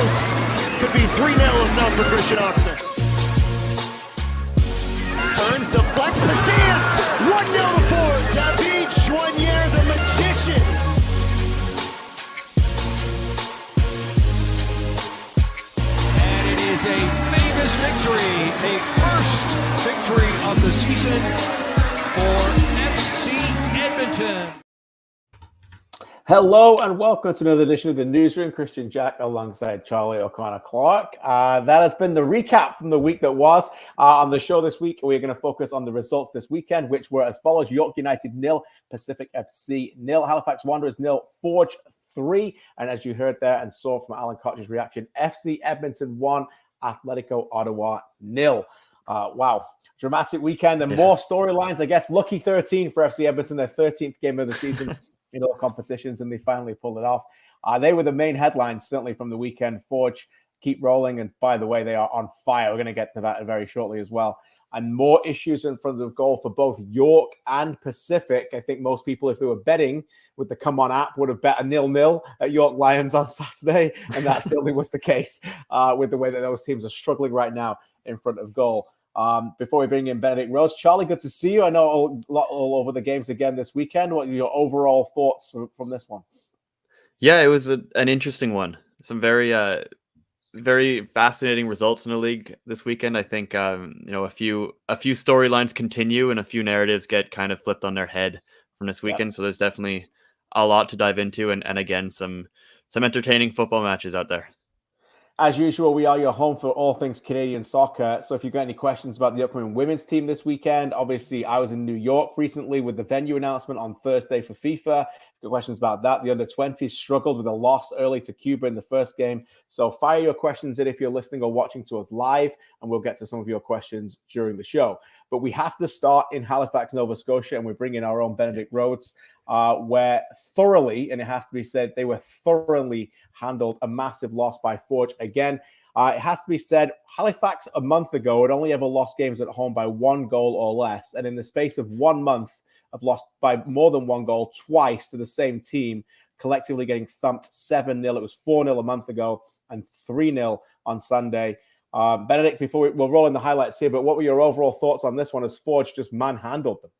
close. Could be 3-0 if not for Christian Oxner. Turns, deflects, Macias! 1-0 to Ford. David Choinière, the magician. And it is a famous victory. A first victory of the season for FC Edmonton. Hello and welcome to another edition of the Newsroom. Christian Jack alongside Charlie O'Connor-Clark. That has been the recap from the week that was. On the show this week, we're going to focus on the results this weekend, which were as follows: York United 0, Pacific FC 0, Halifax Wanderers 0, Forge 3. And as you heard there and saw from Alan Koch's reaction, FC Edmonton 1, Atletico Ottawa 0. Wow. Dramatic weekend and more storylines. I guess lucky 13 for FC Edmonton, their 13th game of the season in all competitions, and they finally pulled it off. They were the main headlines, certainly from the weekend. Forge keep rolling, and by the way, they are on fire. We're going to get to that very shortly as well. And more issues in front of goal for both York and Pacific. I think most people, if they were betting with the Come On app, would have bet a 0-0 at York Lions on Saturday, and that certainly was the case with the way that those teams are struggling right now in front of goal. Before we bring in Benedict Rose, Charlie, good to see you. I know all over the games again this weekend. What are your overall thoughts from this one? Yeah, it was an interesting one. Some very fascinating results in the league this weekend. I think a few storylines continue and a few narratives get kind of flipped on their head from this weekend. So there's definitely a lot to dive into, and again some entertaining football matches out there. As usual, we are your home for all things Canadian soccer. So if you've got any questions about the upcoming women's team this weekend, obviously I was in New York recently with the venue announcement on Thursday for FIFA. Got questions about that. The under-20s struggled with a loss early to Cuba in the first game. So fire your questions in if you're listening or watching to us live, and we'll get to some of your questions during the show. But we have to start in Halifax, Nova Scotia, and we're bringing our own Benedict Rhodes, where thoroughly, and it has to be said, they were thoroughly handled a massive loss by Forge again. It has to be said, Halifax a month ago had only ever lost games at home by 1 goal or less. And in the space of 1 month, have lost by more than 1 goal twice to the same team, collectively getting thumped 7-0. It was 4-0 a month ago and 3-0 on Sunday. Benedict, before we'll roll in the highlights here, but what were your overall thoughts on this one as Forge just manhandled them?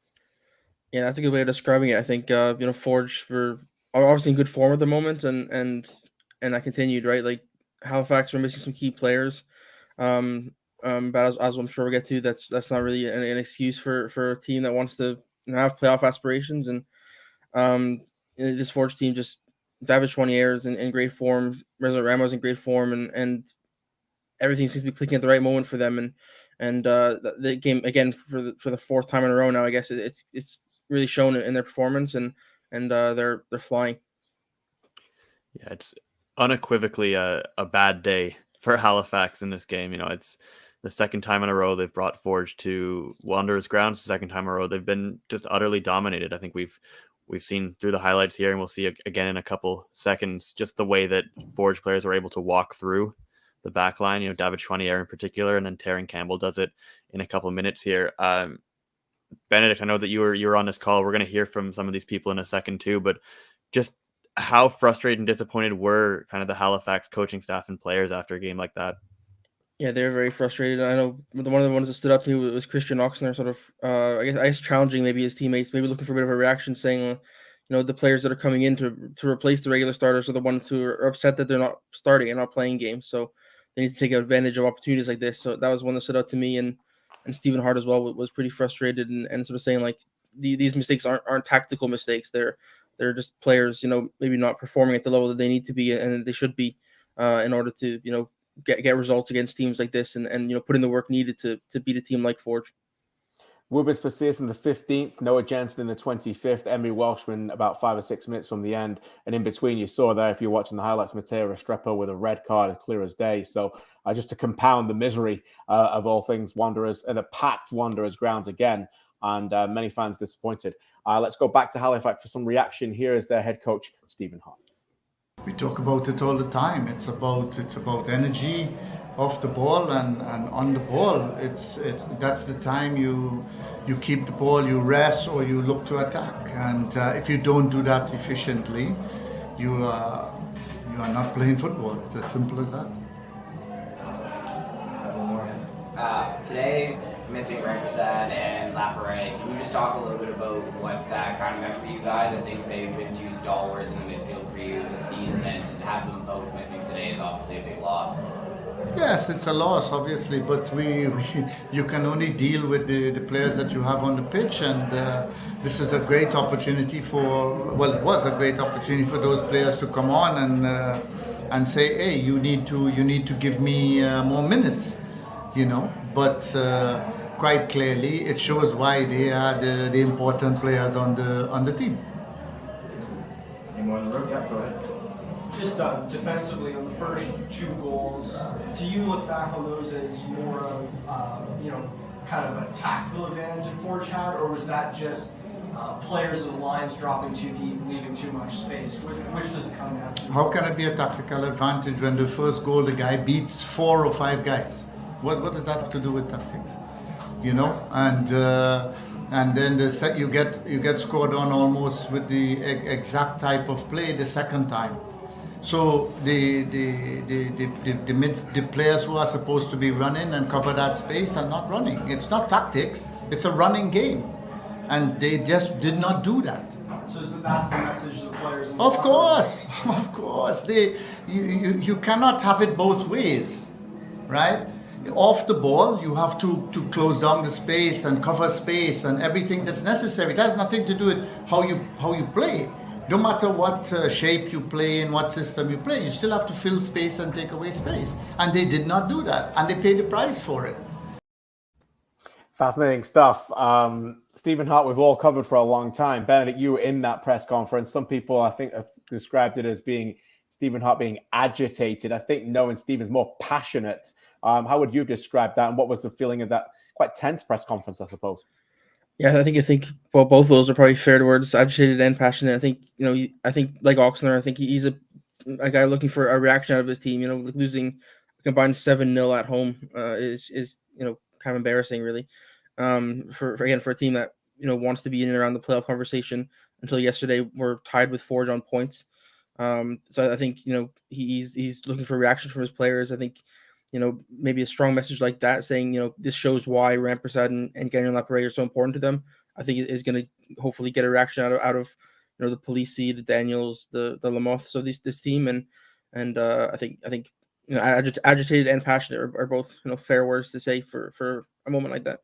Yeah, that's a good way of describing it. I think Forge are obviously in good form at the moment, and that continued, right? Like Halifax were missing some key players, but as I'm sure we'll get to, that's not really an excuse for a team that wants to have playoff aspirations. And this Forge team, just David Choinière is in great form, Resident Ramos in great form, and everything seems to be clicking at the right moment for them. And the game again for the fourth time in a row now, I guess it's really shown in their performance, and they're flying. Yeah, it's unequivocally a bad day for Halifax in this game. It's the second time in a row they've brought Forge to Wanderers grounds. The second time in a row they've been just utterly dominated. I think we've seen through the highlights here, and we'll see again in a couple seconds, just the way that Forge players were able to walk through the back line, David Choinière in particular, and then Taryn Campbell does it in a couple of minutes here. Benedict, I know that you were on this call. We're going to hear from some of these people in a second too, but just how frustrated and disappointed were kind of the Halifax coaching staff and players after a game like that? Yeah, they're very frustrated. I know one of the ones that stood up to me was Christian Oxner, sort of, I guess challenging maybe his teammates, maybe looking for a bit of a reaction, saying, the players that are coming in to replace the regular starters are the ones who are upset that they're not starting and not playing games. So they need to take advantage of opportunities like this. So that was one that stood out to me, and Stephen Hart as well was pretty frustrated and sort of saying like these mistakes aren't tactical mistakes. They're just players, maybe not performing at the level that they need to be and they should be in order to, get results against teams like this and put in the work needed to beat a team like Forge. Woodward's Pacias in the 15th, Noah Jensen in the 25th, Emery Welshman about 5 or 6 minutes from the end. And in between, you saw there, if you're watching the highlights, Mateo Restrepo with a red card, clear as day. So just to compound the misery of all things Wanderers, and a packed Wanderers grounds again, and many fans disappointed. Let's go back to Halifax for some reaction. Here is their head coach, Stephen Hart. We talk about it all the time. It's about energy off the ball and on the ball. It's that's the time you keep the ball, you rest or you look to attack. And if you don't do that efficiently, you're are not playing football. It's as simple as that. Today, missing Rampersad and Laparet. Can you just talk a little bit about what that kind of meant for you guys? I think they've been two stalwarts in the midfield for you this season, and to have them both missing today is obviously a big loss. Yes, it's a loss, obviously, but you can only deal with the players that you have on the pitch, and this is a great opportunity it was a great opportunity for those players to come on and say, hey, you need to give me more minutes, But quite clearly, it shows why they are the important players on the team. Any more in the room? Yeah, go ahead. Just defensively on the first 2 goals, do you look back on those as more of kind of a tactical advantage that Forge had, or was that just players and lines dropping too deep, leaving too much space? Which does it come down to? How can it be a tactical advantage when the first goal the guy beats 4 or 5 guys? What does that have to do with tactics? And then you get scored on almost with the exact type of play the second time. So the players who are supposed to be running and cover that space are not running. It's not tactics. It's a running game, and they just did not do that. So that's the message to the players. Of course. You cannot have it both ways, right? Off the ball, you have to close down the space and cover space and everything that's necessary. It has nothing to do with how you play. No matter what shape you play in, what system you play, you still have to fill space and take away space. And they did not do that, and they paid the price for it. Fascinating stuff. Stephen Hart, we've all covered for a long time. Benedict, you were in that press conference. Some people, I think, have described it as being Stephen Hart being agitated. I think knowing Stephen's more passionate. How would you describe that, and what was the feeling of that quite tense press conference, I suppose? Yeah, I think well, both of those are probably fair words, agitated and passionate. I think like Oxner, I think he's a guy looking for a reaction out of his team. Losing a combined 7-0 at home is kind of embarrassing, really. For a team that wants to be in and around the playoff conversation. Until yesterday, we're tied with Forge on points. So I think he's looking for a reaction from his players. I think maybe a strong message like that, saying, this shows why Rampersad and Gagnon Laparet are so important to them. I think it is going to hopefully get a reaction out of the Polisi, the Daniels, the Lamoths of this team. And I think agitated and passionate are both, fair words to say for a moment like that.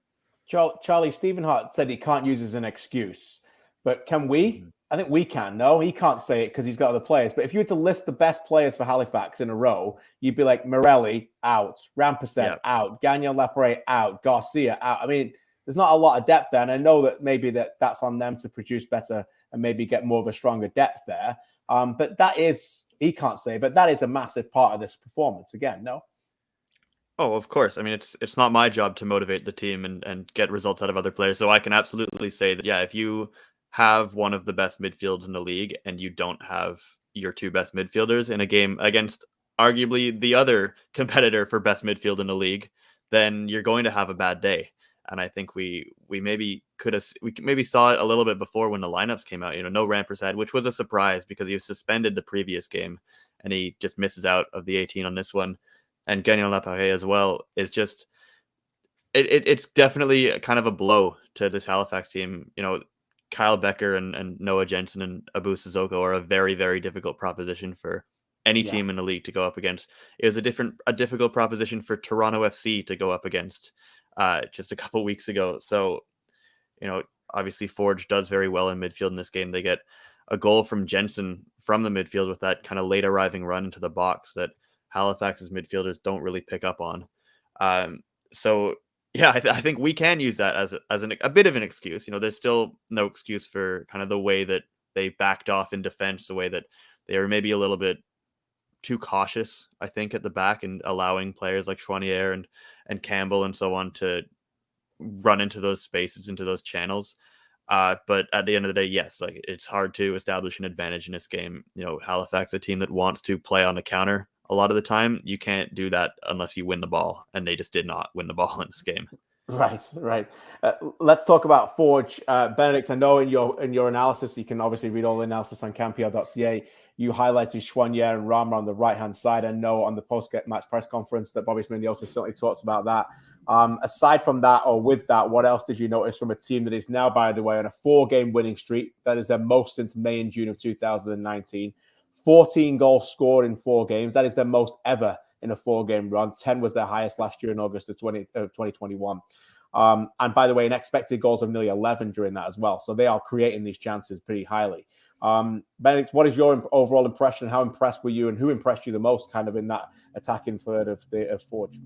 Charlie, Stephen Hart said he can't use as an excuse, but can we? I think we can. No, he can't say it because he's got other players. But if you were to list the best players for Halifax in a row, you'd be like Morelli out, Rampersad out, Gagnon Laparet out, Garcia out. I mean, there's not a lot of depth there. And I know that maybe that's on them to produce better and maybe get more of a stronger depth there. But that is, he can't say, but that is a massive part of this performance again, no? Oh, of course. I mean, it's not my job to motivate the team and get results out of other players. So I can absolutely say that, if you have one of the best midfields in the league and you don't have your 2 best midfielders in a game against arguably the other competitor for best midfield in the league, then you're going to have a bad day. And I think we maybe saw it a little bit before when the lineups came out. No Rampersad, which was a surprise because he was suspended the previous game and he just misses out of the 18 on this one. And Gagnon Laparet as well is just it's definitely kind of a blow to this Halifax team. Kyle Becker and Noah Jensen and Abu Sissoko are a very, very difficult proposition for any team in the league to go up against. It was a difficult proposition for Toronto FC to go up against just a couple weeks ago. So, obviously Forge does very well in midfield in this game. They get a goal from Jensen from the midfield with that kind of late arriving run into the box that Halifax's midfielders don't really pick up on. I think we can use that as a bit of an excuse. There's still no excuse for kind of the way that they backed off in defense, the way that they were maybe a little bit too cautious, I think, at the back and allowing players like Chouanier and Campbell and so on to run into those spaces, into those channels. But at the end of the day, yes, like it's hard to establish an advantage in this game. Halifax, a team that wants to play on the counter a lot of the time. You can't do that unless you win the ball, and they just did not win the ball in this game. Right. Let's talk about Forge. Benedict, I know in your analysis, you can obviously read all the analysis on CanPL.ca. You highlighted Chouanier and Rama on the right-hand side. I know on the post-match press conference that Bobby Smyniotis certainly talks about that. Aside from that, or with that, what else did you notice from a team that is now, by the way, on a 4-game winning streak? That is their most since May and June of 2019. 14 goals scored in 4 games. That is their most ever in a 4-game run. 10 was their highest last year in August of 2021. And by the way, an expected goals of nearly 11 during that as well. So they are creating these chances pretty highly. Benedict, what is your overall impression? How impressed were you, and who impressed you the most kind of in that attacking third of Forge?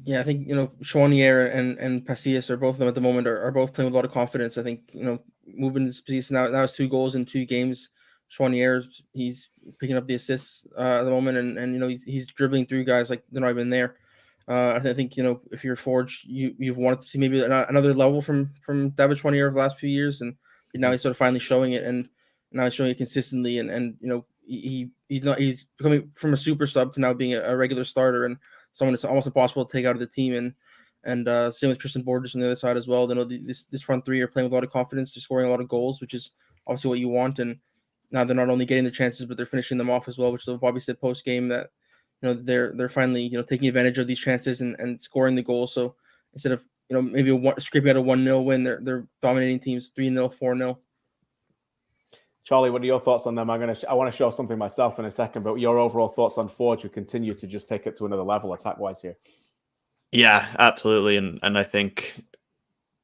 Yeah, I think, Chouanier and Pasillas are both of them at the moment are both playing with a lot of confidence. I think, moving this position now it's 2 goals in 2 games. Chouanier, he's picking up the assists at the moment, and he's dribbling through guys like they're not even there. I think if you're Forge, you've wanted to see maybe another level from David Chouanier over the last few years, and now he's sort of finally showing it, and now he's showing it consistently, and he's becoming from a super sub to now being a regular starter and someone that's almost impossible to take out of the team, and same with Tristan Borges on the other side as well. This front three are playing with a lot of confidence, they're scoring a lot of goals, which is obviously what you want, and now they're not only getting the chances, but they're finishing them off as well, which is what Bobby said post game, that they're finally taking advantage of these chances and scoring the goals. So instead of maybe scraping out a 1-0 win, they're dominating teams 3-0, 4-0. Charlie, what are your thoughts on them? I want to show something myself in a second, but your overall thoughts on Forge, who continue to just take it to another level attack-wise here. Yeah, absolutely, and I think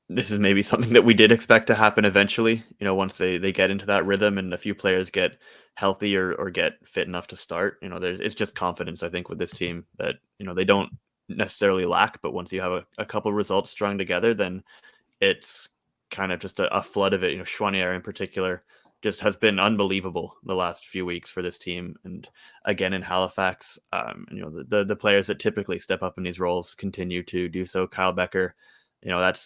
this is maybe something that we did expect to happen eventually. Once they get into that rhythm and a few players get healthy or get fit enough to start, it's just confidence, I think, with this team that, they don't necessarily lack, but once you have a couple results strung together, then it's kind of just a flood of it. Chouanier in particular just has been unbelievable the last few weeks for this team. And again, in Halifax, the players that typically step up in these roles continue to do so. Kyle Becker,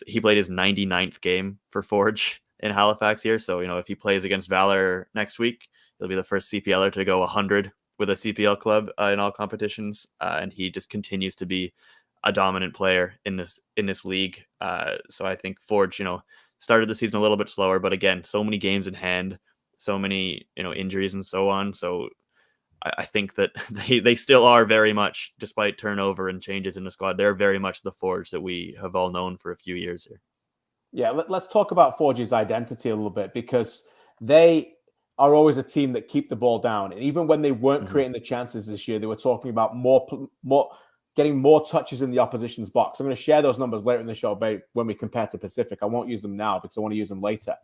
he played his 99th game for Forge in Halifax here. So, if he plays against Valor next week, he'll be the first CPLer to go 100 with a CPL club in all competitions. And he just continues to be a dominant player in this league. So I think Forge, started the season a little bit slower, but again, so many games in hand, so many, injuries and so on. So I think that they still are very much, despite turnover and changes in the squad, they're very much the Forge that we have all known for a few years here. Yeah, let's talk about Forge's identity a little bit, because they are always a team that keep the ball down. And even when they weren't creating the chances this year, they were talking about getting more touches in the opposition's box. I'm going to share those numbers later in the show when we compare to Pacific. I won't use them now because I want to use them later.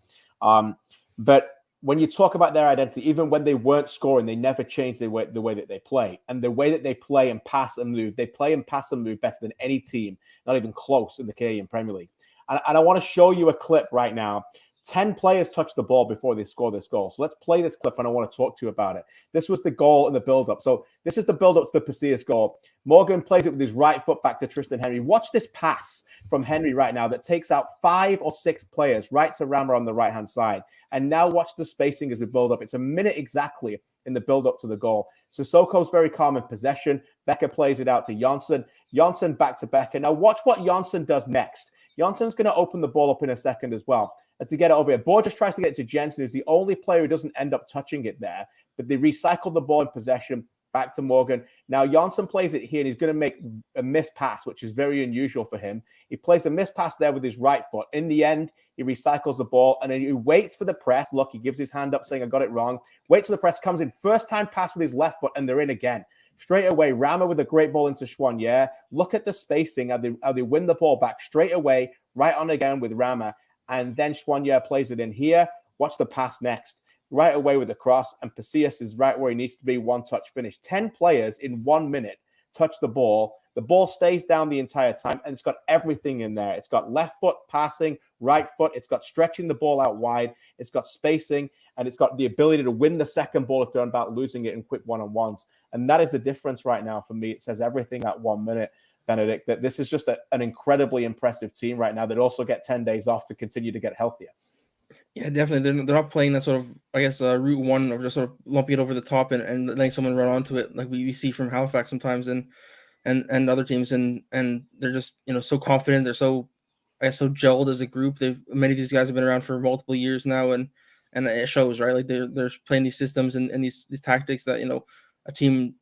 But when you talk about their identity, even when they weren't scoring, they never changed the way that they play. And the way that they play and pass and move, they play and pass and move better than any team, not even close, in the Canadian Premier League. And I want to show you a clip right now. 10 players touched the ball before they scored this goal. So let's play this clip, and I want to talk to you about it. This was the goal in the build-up. So this is the build-up to the Pasillas goal. Morgan plays it with his right foot back to Tristan Henry. Watch this pass from Henry right now that takes out 5 or 6 players right to Rama on the right-hand side. And now watch the spacing as we build up. It's a minute exactly in the build-up to the goal. Sissoko's very calm in possession. Becker plays it out to Jonsson. Jonsson back to Becker. Now watch what Jonsson does next. Jonsson's going to open the ball up in a second as well. As to get it over here, Borges tries to get it to Jensen, who's the only player who doesn't end up touching it there. But they recycle the ball in possession back to Morgan. Now Jonsson plays it here, and he's going to make a missed pass, which is very unusual for him. He plays a missed pass there with his right foot. In the end, he recycles the ball, and then he waits for the press. Look, he gives his hand up saying, I got it wrong. Waits for the press, comes in, first time pass with his left foot, and they're in again. Straight away, Rama with a great ball into Chouanier. Look at the spacing, how they win the ball back straight away, right on again with Rama. And then Chouanier plays it in here. Watch the pass next. Right away with the cross. And Pasillas is right where he needs to be. One touch finish. 10 players in 1 minute touch the ball. The ball stays down the entire time. And it's got everything in there. It's got left foot passing, right foot. It's got stretching the ball out wide. It's got spacing. And it's got the ability to win the second ball if they're about losing it in quick one-on-ones. And that is the difference right now for me. It says everything at 1 minute. Benedict, that this is just an incredibly impressive team right now that also get 10 days off to continue to get healthier. Yeah, definitely. They're not playing that sort of, I guess, route one of just sort of lumping it over the top and letting someone run onto it like we see from Halifax sometimes and other teams. And they're just, so confident. They're so so gelled as a group. Many of these guys have been around for multiple years now, and it shows, right? Like they're playing these systems and these tactics that a team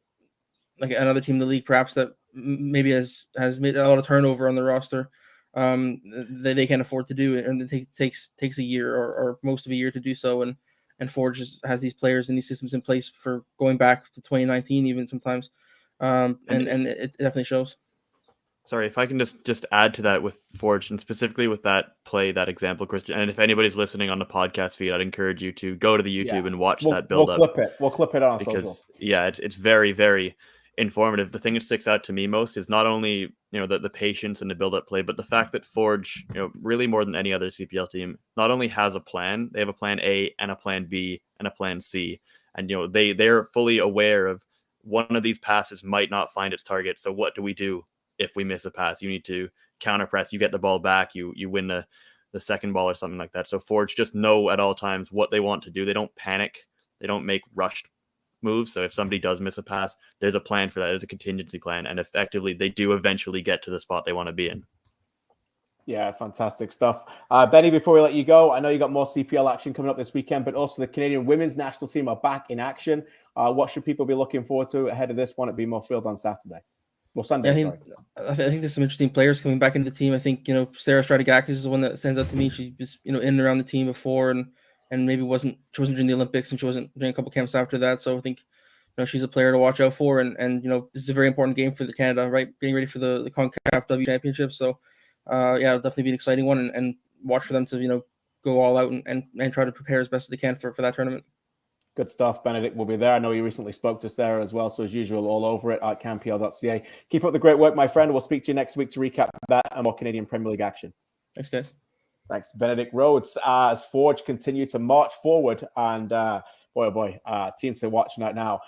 like another team in the league perhaps that maybe has made a lot of turnover on the roster, they can't afford to do it, and it takes a year or most of a year to do so. And Forge has these players and these systems in place for going back to 2019 even sometimes, and it definitely shows. Sorry, if I can just add to that with Forge, and specifically with that play, that example, Christian. And if anybody's listening on the podcast feed, I'd encourage you to go to the YouTube and watch that build up. We'll clip it on because social. it's very, very informative. The thing that sticks out to me most is not only the patience and the build up play, but the fact that Forge, really more than any other CPL team, not only has a plan, they have a plan A and a plan B and a plan C, and they're fully aware of one of these passes might not find its target. So what do we do if we miss a pass? You need to counter press. You get the ball back. You win the second ball or something like that. So Forge just know at all times what they want to do. They don't panic. They don't make rushed moves. So if somebody does miss a pass, there's a plan for that. There's a contingency plan, and effectively they do eventually get to the spot they want to be in. Yeah, fantastic stuff. Benny, before we let you go, I know you got more CPL action coming up this weekend, but also the Canadian women's national team are back in action. What should people be looking forward to ahead of this one at BMO Field on Saturday? Well, Sunday, sorry. I think there's some interesting players coming back into the team. I think, Sarah Stratigakis is the one that stands out to me. She was, in and around the team before and maybe she wasn't during the Olympics, and she wasn't doing a couple camps after that. So I think, she's a player to watch out for. And this is a very important game for the Canada, right? Getting ready for the CONCACAF W Championship. So, it'll definitely be an exciting one, and watch for them to, go all out and try to prepare as best as they can for that tournament. Good stuff. Benedict will be there. I know you recently spoke to Sarah as well. So as usual, all over it at CanPL.ca. Keep up the great work, my friend. We'll speak to you next week to recap that and more Canadian Premier League action. Thanks, guys. Thanks, Benedict Rhodes. As Forge continue to march forward, and team to watch right now.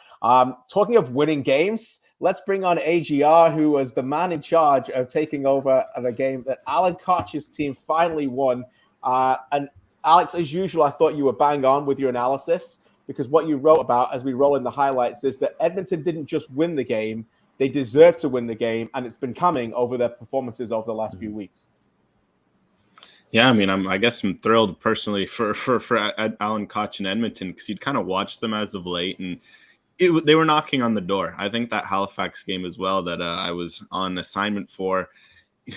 Talking of winning games, let's bring on AGR, who was the man in charge of taking over the game that Alan Koch's team finally won. And Alex, as usual, I thought you were bang on with your analysis, because what you wrote about, as we roll in the highlights, is that Edmonton didn't just win the game, they deserved to win the game, and it's been coming over their performances over the last few weeks. Yeah, I mean, I guess I'm thrilled personally for Alan Koch and Edmonton, because you'd kind of watched them as of late, and they were knocking on the door. I think that Halifax game as well that I was on assignment for,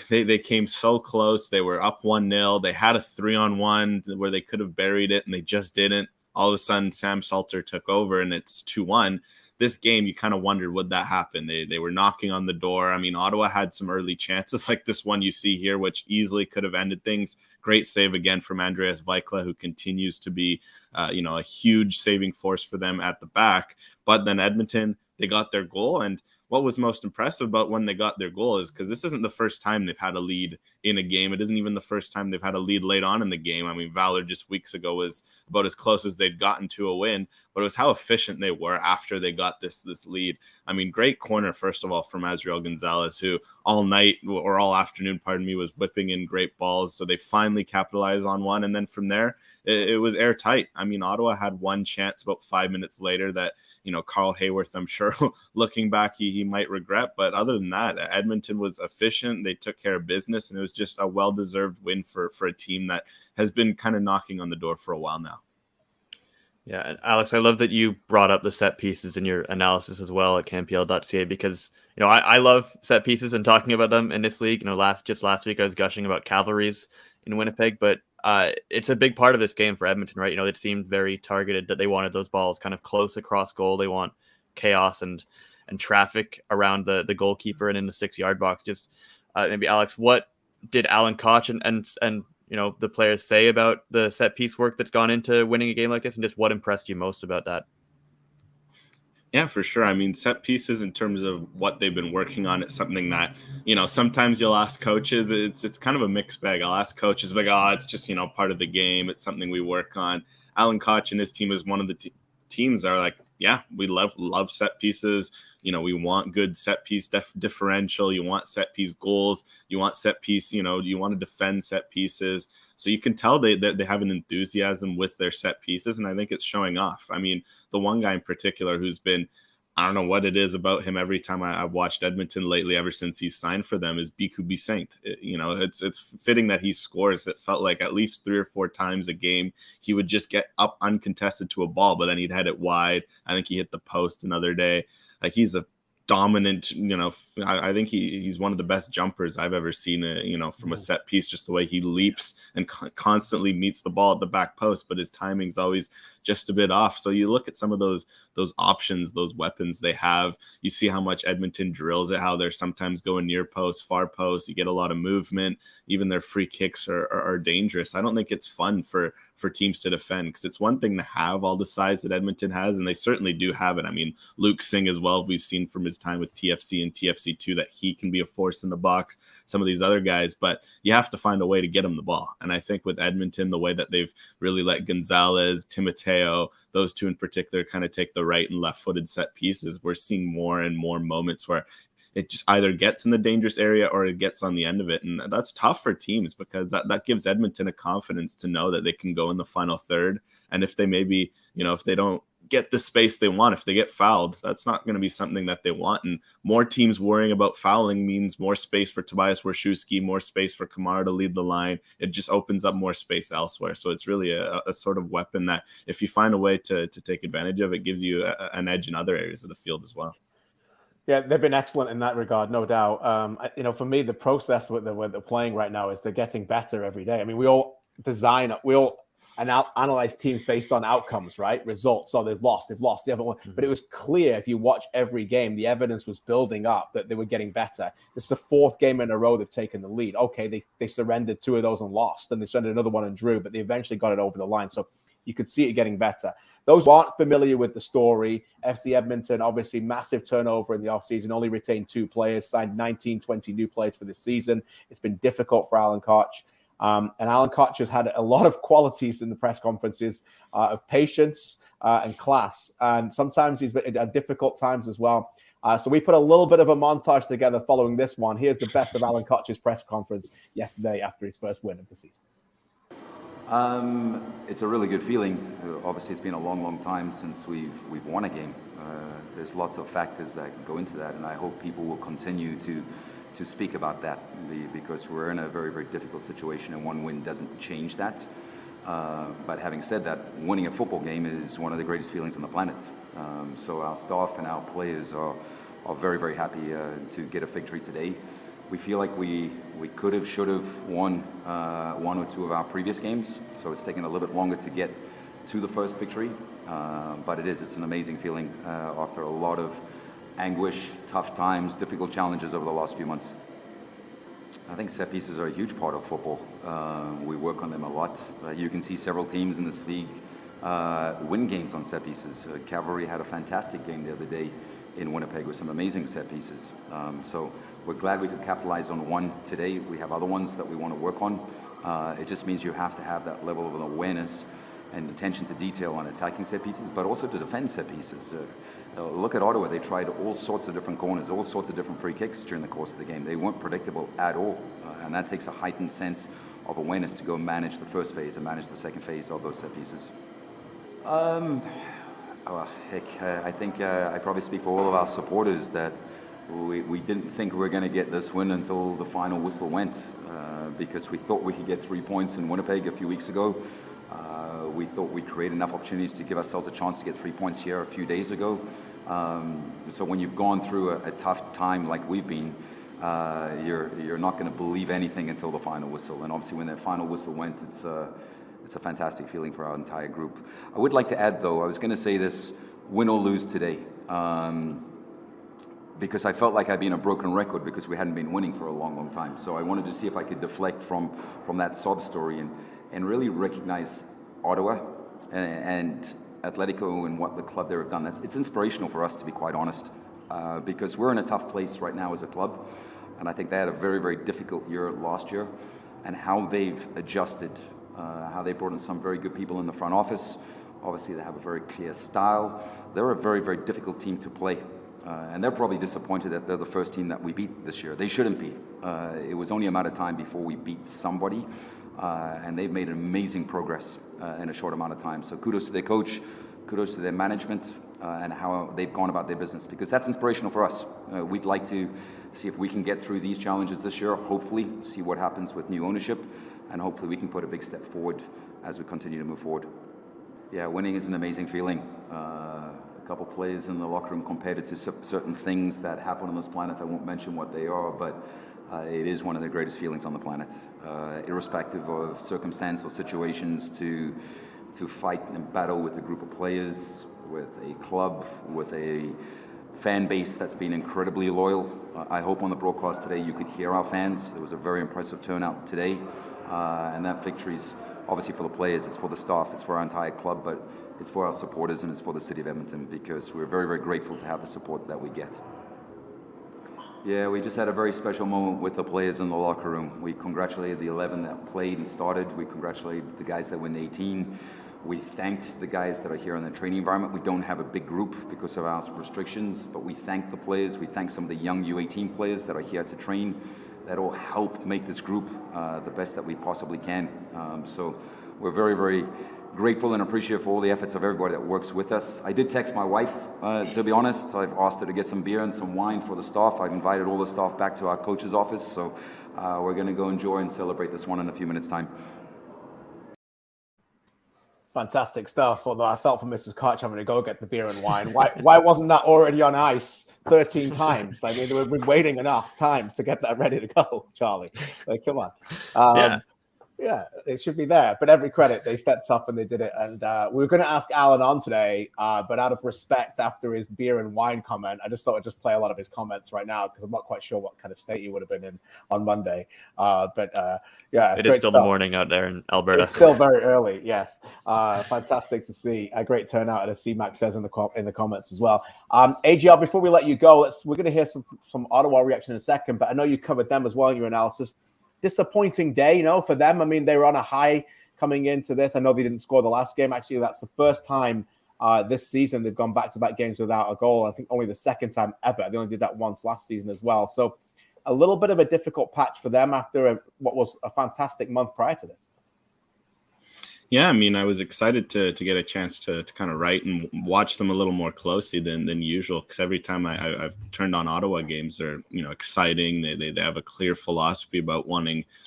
they came so close. They were up 1-0. They had a 3-on-1 where they could have buried it, and they just didn't. All of a sudden, Sam Salter took over, and it's 2-1. This game, you kind of wondered, would that happen? They were knocking on the door. I mean, Ottawa had some early chances like this one you see here, which easily could have ended things. Great save again from Andreas Weikla, who continues to be, a huge saving force for them at the back. But then Edmonton, they got their goal, and what was most impressive about when they got their goal is because this isn't the first time they've had a lead in a game. It isn't even the first time they've had a lead late on in the game. I mean, Valor just weeks ago was about as close as they'd gotten to a win, but it was how efficient they were after they got this lead. I mean, great corner, first of all, from Azriel Gonzalez, who all night or all afternoon, was whipping in great balls. So they finally capitalized on one. And then from there, it was airtight. I mean, Ottawa had one chance about 5 minutes later that, Carl Hayworth, I'm sure looking back, he might regret. But other than that, Edmonton was efficient. They took care of business, and it was just a well-deserved win for a team that has been kind of knocking on the door for a while now. Yeah, and Alex, I love that you brought up the set pieces in your analysis as well at CanPL.ca, because I love set pieces and talking about them in this league. Last week I was gushing about Cavalry's in Winnipeg, but it's a big part of this game for Edmonton, right? It seemed very targeted, that they wanted those balls kind of close across goal. They want chaos and traffic around the goalkeeper and in the 6-yard box. Just maybe Alex, what did Alan Koch and the players say about the set piece work that's gone into winning a game like this, and just what impressed you most about that? Yeah, for sure. I mean, set pieces in terms of what they've been working on, it's something that, sometimes you'll ask coaches, it's kind of a mixed bag. I'll ask coaches like, it's just, part of the game. It's something we work on. Alan Koch and his team is one of the teams that are like, yeah, we love set pieces. We want good set piece differential. You want set piece goals. You want set piece, you want to defend set pieces. So you can tell they have an enthusiasm with their set pieces, and I think it's showing off. I mean, the one guy in particular who's been, I don't know what it is about him. Every time I've watched Edmonton lately, ever since he's signed for them, is Biku Bissaint. It's fitting that he scores. It felt like at least 3 or 4 times a game he would just get up uncontested to a ball, but then he'd head it wide. I think he hit the post another day. Like, he's a dominant, I think he's one of the best jumpers I've ever seen, from a set piece, just the way he leaps and constantly meets the ball at the back post, but his timing's always just a bit off. So you look at some of those options, those weapons they have, you see how much Edmonton drills it, how they're sometimes going near post, far post, you get a lot of movement, even their free kicks are dangerous. I don't think it's fun for teams to defend, because it's one thing to have all the size that Edmonton has, and they certainly do have it. I mean, Luke Singh as well, we've seen from his time with TFC and TFC2 that he can be a force in the box, some of these other guys, but you have to find a way to get him the ball. And I think with Edmonton, the way that they've really let Gonzalez, Timoteo, those two in particular kind of take the right and left-footed set pieces, we're seeing more and more moments where it just either gets in the dangerous area or it gets on the end of it. And that's tough for teams, because that gives Edmonton a confidence to know that they can go in the final third. And if they maybe, if they don't get the space they want, if they get fouled, that's not going to be something that they want. And more teams worrying about fouling means more space for Tobias Warshawski, more space for Kamara to lead the line. It just opens up more space elsewhere. So it's really a sort of weapon that if you find a way to take advantage of, it gives you an edge in other areas of the field as well. Yeah, they've been excellent in that regard, no doubt. For me, the process with they're playing right now is they're getting better every day. I mean, we all analyze teams based on outcomes, right? Results. So they've lost, they haven't won. But it was clear, if you watch every game, the evidence was building up that they were getting better. It's the 4th game in a row they've taken the lead. Okay, they surrendered 2 of those and lost, and they surrendered another one and drew, but they eventually got it over the line. So you could see it getting better. Those who aren't familiar with the story, FC Edmonton, obviously massive turnover in the offseason, only retained 2 players, signed 19-20 new players for this season. It's been difficult for Alan Koch. And Alan Koch has had a lot of qualities in the press conferences of patience and class. And sometimes he's been at difficult times as well. So we put a little bit of a montage together following this one. Here's the best of Alan Koch's press conference yesterday after his first win of the season. It's a really good feeling. Obviously, it's been a long time since we've won a game. There's lots of factors that go into that, and I hope people will continue to speak about that, because we're in a very, very difficult situation, and one win doesn't change that. But having said that, winning a football game is one of the greatest feelings on the planet. So our staff and our players are very, very happy to get a victory today. We feel like we could have, should have won 1 or 2 of our previous games, so it's taken a little bit longer to get to the first victory. But it's an amazing feeling after a lot of anguish, tough times, difficult challenges over the last few months. I think set pieces are a huge part of football. We work on them a lot. You can see several teams in this league win games on set pieces. Cavalry had a fantastic game the other day in Winnipeg with some amazing set pieces. So we're glad we could capitalize on one today. We have other ones that we want to work on. It just means you have to have that level of awareness and attention to detail on attacking set pieces, but also to defend set pieces. Look at Ottawa. They tried all sorts of different corners, all sorts of different free kicks during the course of the game. They weren't predictable at all, and that takes a heightened sense of awareness to go manage the first phase and manage the second phase of those set pieces. I think I probably speak for all of our supporters that we didn't think we were going to get this win until the final whistle went, because we thought we could get 3 points in Winnipeg a few weeks ago. We thought we'd create enough opportunities to give ourselves a chance to get 3 points here a few days ago. So when you've gone through a tough time like we've been, you're not going to believe anything until the final whistle. And obviously when that final whistle went, it's a fantastic feeling for our entire group. I would like to add, though, I was going to say this, win or lose today, because I felt like I'd been a broken record because we hadn't been winning for a long time. So I wanted to see if I could deflect from that sob story and really recognize Ottawa and Atletico and what the club there have done. It's inspirational for us, to be quite honest, because we're in a tough place right now as a club, and I think they had a very, very difficult year last year, and how they've adjusted, how they brought in some very good people in the front office. Obviously, they have a very clear style. They're a very, very difficult team to play, and they're probably disappointed that they're the first team that we beat this year. They shouldn't be. It was only a matter of time before we beat somebody, and they've made amazing progress in a short amount of time. So kudos to their coach, kudos to their management, and how they've gone about their business, because that's inspirational for us. We'd like to see if we can get through these challenges this year, hopefully see what happens with new ownership, and hopefully we can put a big step forward as we continue to move forward. Yeah, winning is an amazing feeling. A couple players in the locker room compared it to certain things that happen on this planet. I won't mention what they are, but it is one of the greatest feelings on the planet. Irrespective of circumstance or situations, to fight and battle with a group of players, with a club, with a fan base that's been incredibly loyal. I hope on the broadcast today you could hear our fans. There was a very impressive turnout today, and that victory is obviously for the players, it's for the staff, it's for our entire club, but it's for our supporters and it's for the city of Edmonton, because we're very, very grateful to have the support that we get. Yeah, we just had a very special moment with the players in the locker room. We congratulated the 11 that played and started. We congratulated the guys that were in the 18. We thanked the guys that are here in the training environment. We don't have a big group because of our restrictions, but we thank the players. We thank some of the young U18 players that are here to train, that all help make this group the best that we possibly can. So we're very, very grateful and appreciative for all the efforts of everybody that works with us. I did text my wife, to be honest. I've asked her to get some beer and some wine for the staff. I've invited all the staff back to our coach's office, so we're going to go enjoy and celebrate this one in a few minutes' time. Fantastic stuff. Although I felt for Mrs. Koch having to go get the beer and wine. Why wasn't that already on ice 13 times? I mean, we've been waiting enough times to get that ready to go, Charlie. Like, come on. Yeah, it should be there. But every credit, they stepped up and they did it. And we were going to ask Alan on today, but out of respect after his beer and wine comment, I just thought I'd just play a lot of his comments right now because I'm not quite sure what kind of state he would have been in on Monday. Yeah, it is still the morning out there in Alberta. It's still very early. Yes, fantastic to see. A great turnout, as C-Mac says in the comments as well. AGL, before we let you go, we're going to hear some Ottawa reaction in a second, but I know you covered them as well in your analysis. Disappointing day, for them. I mean, they were on a high coming into this. I know they didn't score the last game. Actually, that's the first time this season they've gone back-to-back games without a goal. I think only the second time ever. They only did that once last season as well. So a little bit of a difficult patch for them after what was a fantastic month prior to this. Yeah, I mean, I was excited to get a chance to kind of write and watch them a little more closely than usual, because every time I've turned on Ottawa games, they're exciting. They have a clear philosophy about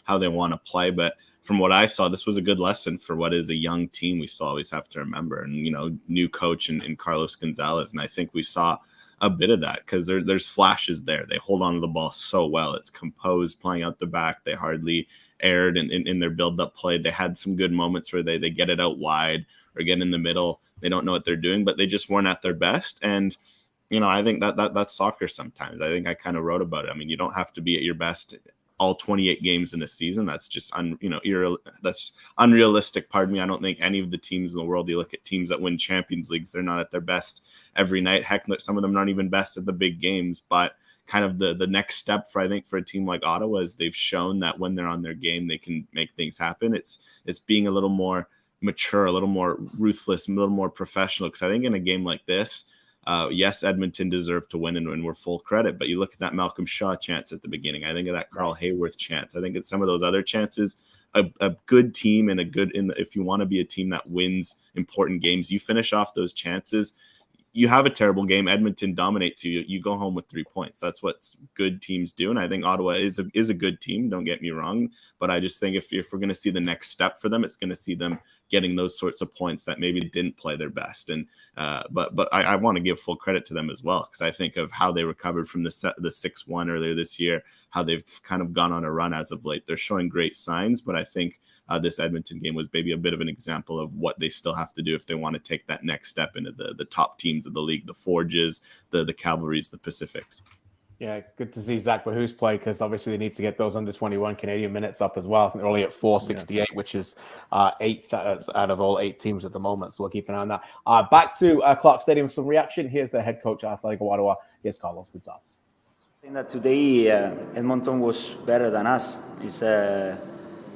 how they want to play. But from what I saw, this was a good lesson for what is a young team. We still always have to remember, and new coach in Carlos Gonzalez, and I think we saw a bit of that because there's flashes there. They hold on to the ball so well. It's composed, playing out the back. They hardly aired in their build-up play. They had some good moments where they get it out wide or get in the middle. They don't know what they're doing, but they just weren't at their best. And I think that's soccer sometimes. I think I kind of wrote about it. I mean, you don't have to be at your best all 28 games in a season. That's just that's unrealistic. Pardon me. I don't think any of the teams in the world, you look at teams that win Champions Leagues, they're not at their best every night. Heck, some of them aren't even best at the big games. But kind of the next step for a team like Ottawa is they've shown that when they're on their game, they can make things happen. It's being a little more mature, a little more ruthless, a little more professional. Because I think in a game like this, yes, Edmonton deserved to win and we're full credit. But you look at that Malcolm Shaw chance at the beginning. I think of that Carl Hayworth chance. I think it's some of those other chances. A good team and if you want to be a team that wins important games, you finish off those chances. You have a terrible game, Edmonton dominates you. You go home with 3 points. That's what good teams do, and I think Ottawa is a good team. Don't get me wrong, but I just think if we're going to see the next step for them, it's going to see them getting those sorts of points that maybe didn't play their best. And but I want to give full credit to them as well, because I think of how they recovered from the 6-1 earlier this year, how they've kind of gone on a run as of late. They're showing great signs, but I think this Edmonton game was maybe a bit of an example of what they still have to do if they want to take that next step into the top teams of the league, the Forges, the Cavalrys, the Pacifics. Yeah, good to see Zach Bahu's play, because obviously they need to get those under 21 Canadian minutes up as well. I think they're only at 468, which is eighth out of all 8 teams at the moment. So we'll keep an eye on that. Back to Clark Stadium, some reaction. Here's the head coach of Athletic Ottawa. Here's Carlos Gonzalez. I think that today Edmonton was better than us. It's a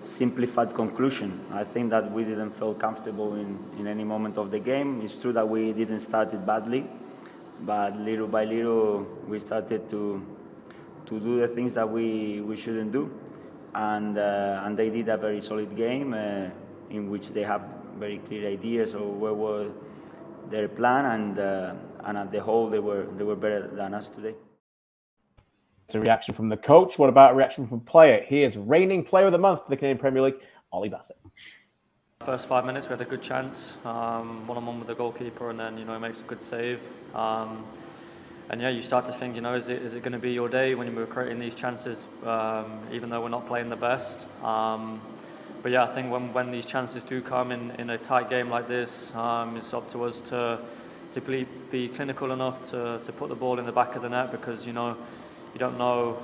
simplified conclusion. I think that we didn't feel comfortable in any moment of the game. It's true that we didn't start it badly, but little by little we started to do the things that we shouldn't do, and they did a very solid game in which they have very clear ideas of their plan, and at the whole, they were better than us today. It's a reaction from the coach. What about a reaction from player? Here's reigning player of the month for the Canadian Premier League, Ollie Bassett. First 5 minutes, we had a good chance, one-on-one with the goalkeeper, and then, he makes a good save. And yeah, you start to think, is it going to be your day when you're creating these chances, even though we're not playing the best? But yeah, I think when these chances do come in a tight game like this, it's up to us to be clinical enough to put the ball in the back of the net, because you don't know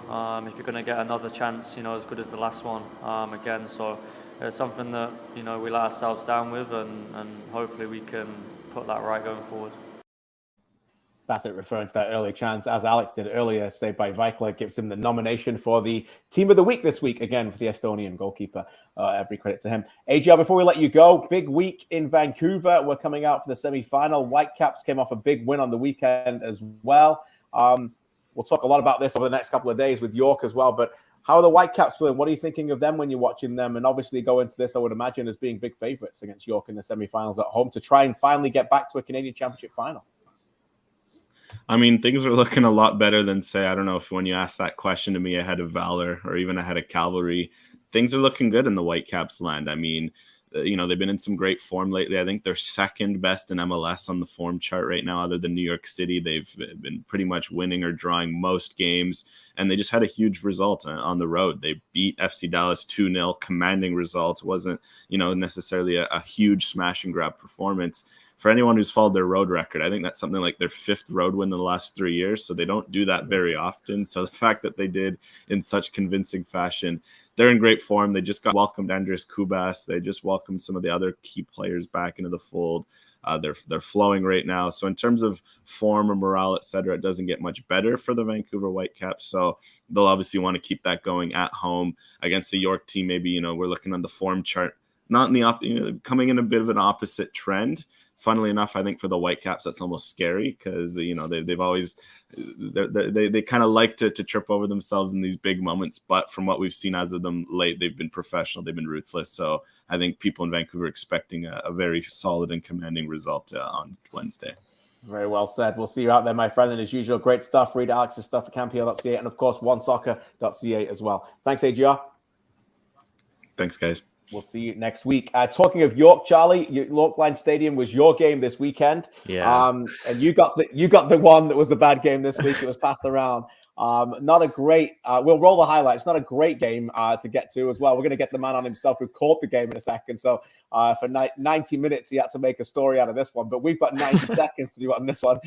if you're going to get another chance, as good as the last one again. So it's something that we let ourselves down with, and hopefully we can put that right going forward. Bassett referring to that early chance, as Alex did earlier, saved by Vikler, gives him the nomination for the Team of the Week this week, again, for the Estonian goalkeeper. Every credit to him. AGR, before we let you go, big week in Vancouver. We're coming out for the semi-final. Whitecaps came off a big win on the weekend as well. We'll talk a lot about this over the next couple of days with York as well, but how are the Whitecaps feeling? What are you thinking of them when you're watching them? And obviously go into this, I would imagine, as being big favourites against York in the semi-finals at home to try and finally get back to a Canadian Championship final. I mean, things are looking a lot better than, say, I don't know if when you asked that question to me ahead of Valor or even ahead of Cavalry, things are looking good in the Whitecaps land. I mean, they've been in some great form lately. I think they're second best in MLS on the form chart right now, other than New York City. They've been pretty much winning or drawing most games, and they just had a huge result on the road. They beat FC Dallas 2-0, commanding results. It wasn't, necessarily a huge smash and grab performance. For anyone who's followed their road record, I think that's something like their 5th road win in the last 3 years. So they don't do that very often. So the fact that they did in such convincing fashion, they're in great form. They just got welcomed Andres Kubas. They just welcomed some of the other key players back into the fold. They're flowing right now. So in terms of form or morale, et cetera, it doesn't get much better for the Vancouver Whitecaps. So they'll obviously want to keep that going at home against the York team. Maybe, we're looking on the form chart, not in the coming in a bit of an opposite trend. Funnily enough, I think for the Whitecaps, that's almost scary because, they've always, they kind of like to trip over themselves in these big moments. But from what we've seen as of them late, they've been professional. They've been ruthless. So I think people in Vancouver are expecting a very solid and commanding result on Wednesday. Very well said. We'll see you out there, my friend. And as usual, great stuff. Read Alex's stuff at CanPL.ca and, of course, OneSoccer.ca as well. Thanks, AGR. Thanks, guys. We'll see you next week. Talking of York, Charlie, York Line Stadium was your game this weekend. Yeah. And you got the one that was the bad game this week. It was passed around. Not a great. We'll roll the highlights. Not a great game to get to as well. We're going to get the man on himself who caught the game in a second. So for 90 minutes, he had to make a story out of this one. But we've got 90 seconds to do on this one.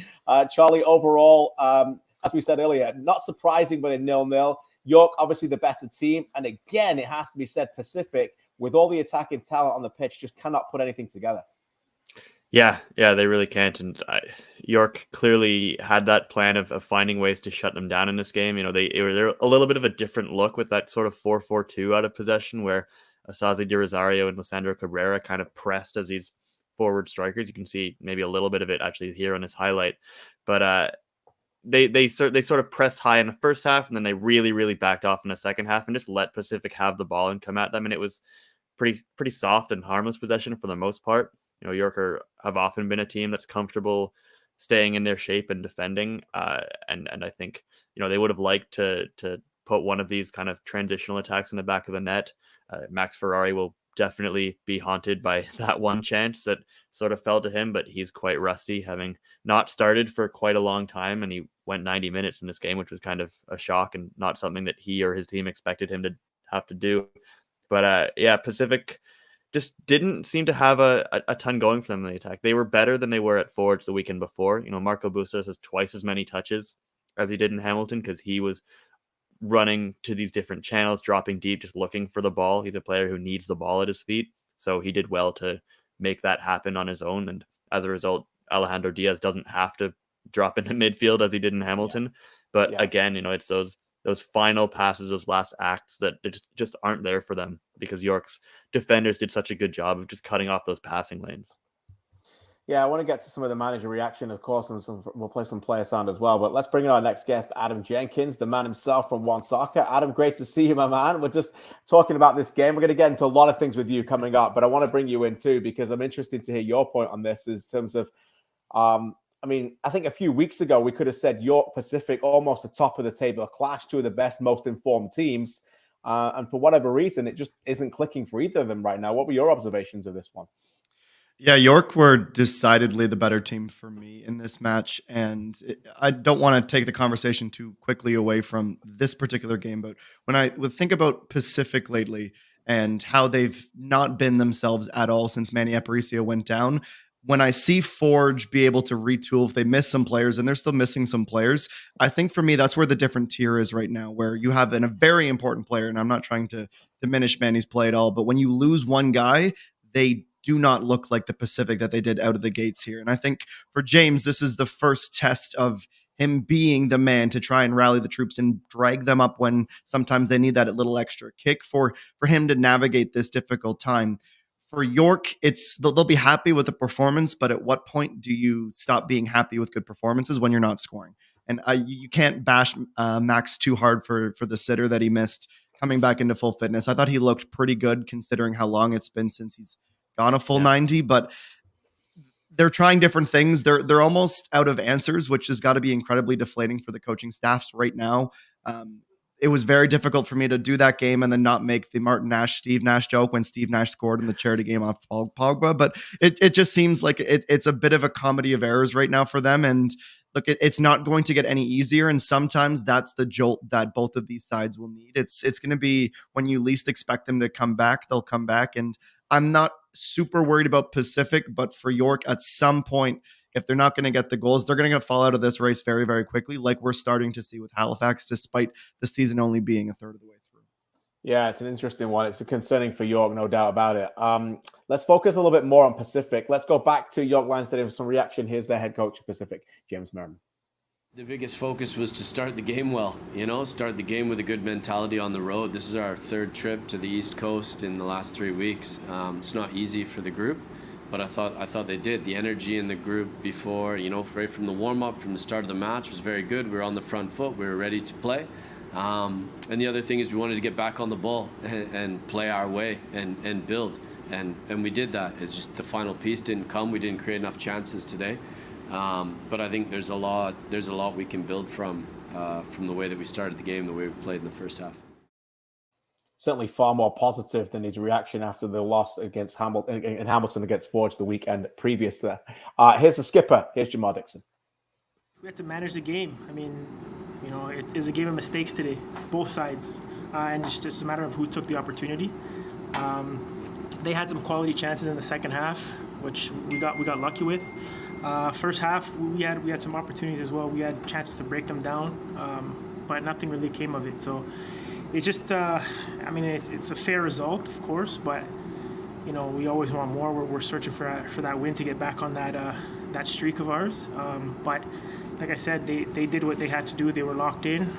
Charlie, overall, as we said earlier, not surprising, but a 0-0. York, obviously the better team, and again, it has to be said, Pacific, with all the attacking talent on the pitch, just cannot put anything together. Yeah, they really can't. And York clearly had that plan of finding ways to shut them down in this game. They're a little bit of a different look with that sort of 4-4-2 out of possession, where Asazi De Rosario and Lissandro Cabrera kind of pressed as these forward strikers. You can see maybe a little bit of it actually here on his highlight, but they sort of pressed high in the first half, and then they really, really backed off in the second half and just let Pacific have the ball and come at them. And it was pretty soft and harmless possession for the most part. York have often been a team that's comfortable staying in their shape and defending. And I think, they would have liked to put one of these kind of transitional attacks in the back of the net. Max Ferrari will definitely be haunted by that one chance that sort of fell to him, but he's quite rusty, having not started for quite a long time. And he went 90 minutes in this game, which was kind of a shock and not something that he or his team expected him to have to do. But Pacific just didn't seem to have a ton going for them in the attack. They were better than they were at Forge the weekend before. Marco Bustos has twice as many touches as he did in Hamilton because he was running to these different channels, dropping deep, just looking for the ball. He's a player who needs the ball at his feet. So he did well to make that happen on his own. And as a result, Alejandro Diaz doesn't have to drop into midfield as he did in Hamilton. But again, it's those final passes, those last acts that just aren't there for them because York's defenders did such a good job of just cutting off those passing lanes. Yeah, I want to get to some of the manager reaction, of course, and we'll play some player sound as well. But let's bring in our next guest, Adam Jenkins, the man himself from One Soccer. Adam, great to see you, my man. We're just talking about this game. We're going to get into a lot of things with you coming up, but I want to bring you in too because I'm interested to hear your point on this in terms of I mean, I think a few weeks ago we could have said York Pacific almost the top of the table, a clash, two of the best, most informed teams. And for whatever reason, it just isn't clicking for either of them right now. What were your observations of this one? Yeah, York were decidedly the better team for me in this match. And I don't want to take the conversation too quickly away from this particular game. But when I would think about Pacific lately and how they've not been themselves at all since Manny Aparicio went down, when I see Forge be able to retool if they miss some players, and they're still missing some players, I think for me, that's where the different tier is right now, where you have a very important player, and I'm not trying to diminish Manny's play at all, but when you lose one guy, they do not look like the Pacific that they did out of the gates here. And I think for James, this is the first test of him being the man to try and rally the troops and drag them up when sometimes they need that little extra kick for him to navigate this difficult time. For York, they'll be happy with the performance, but at what point do you stop being happy with good performances when you're not scoring? And you can't bash Max too hard for the sitter that he missed coming back into full fitness. I thought he looked pretty good considering how long it's been since he's gone a full 90, but they're trying different things. They're almost out of answers, which has got to be incredibly deflating for the coaching staffs right now. It was very difficult for me to do that game and then not make the Martin Nash, Steve Nash joke when Steve Nash scored in the charity game off Pogba. But it just seems like it's a bit of a comedy of errors right now for them. And look, it's not going to get any easier. And sometimes that's the jolt that both of these sides will need. It's going to be when you least expect them to come back, they'll come back. And I'm not super worried about Pacific, but for York, at some point, if they're not going to get the goals, they're going to fall out of this race very, very quickly, like we're starting to see with Halifax, despite the season only being a third of the way through. Yeah, it's an interesting one. It's concerning for York, no doubt about it. Let's focus a little bit more on Pacific. Let's go back to York Lions Stadium for some reaction. Here's their head coach of Pacific, James Merriman. The biggest focus was to start the game well, start the game with a good mentality on the road. This is our third trip to the East Coast in the last 3 weeks. It's not easy for the group, but I thought they did. The energy in the group before, right from the warm-up, from the start of the match was very good. We were on the front foot. We were ready to play. And the other thing is we wanted to get back on the ball and play our way and build. And we did that. It's just the final piece didn't come. We didn't create enough chances today. But I think there's a lot we can build from the way that we started the game, the way we played in the first half. Certainly far more positive than his reaction after the loss against Hamilton against Forge the weekend previous there. Here's the skipper. Here's Jamar Dixon. We have to manage the game. I mean, it is a game of mistakes today, both sides, and it's just a matter of who took the opportunity. They had some quality chances in the second half, which we got lucky with. First half, we had some opportunities as well. We had chances to break them down, but nothing really came of it. So it's just, it's a fair result, of course, but we always want more. We're searching for that win to get back on that streak of ours. But like I said, they did what they had to do. They were locked in,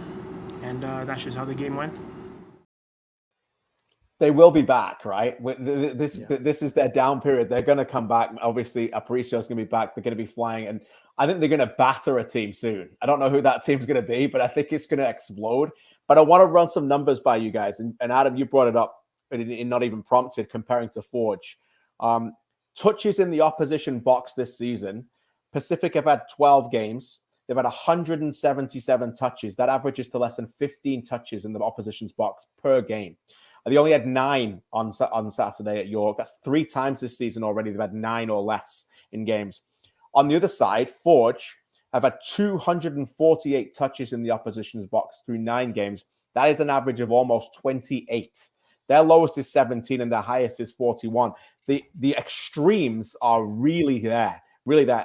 and that's just how the game went. They will be back, right? This is their down period. They're going to come back. Obviously, Aparicio is going to be back. They're going to be flying, and I think they're going to batter a team soon. I don't know who that team's going to be, but I think it's going to explode. But I want to run some numbers by you guys. And Adam, you brought it up, in not even prompted, comparing to Forge. Touches in the opposition box this season. Pacific have had 12 games. They've had 177 touches. That averages to less than 15 touches in the opposition's box per game. They only had 9 on Saturday at York. That's 3 times this season already. They've had 9 or less in games. On the other side, Forge have had 248 touches in the opposition's box through 9 games. That is an average of almost 28. Their lowest is 17 and their highest is 41. The extremes are really there.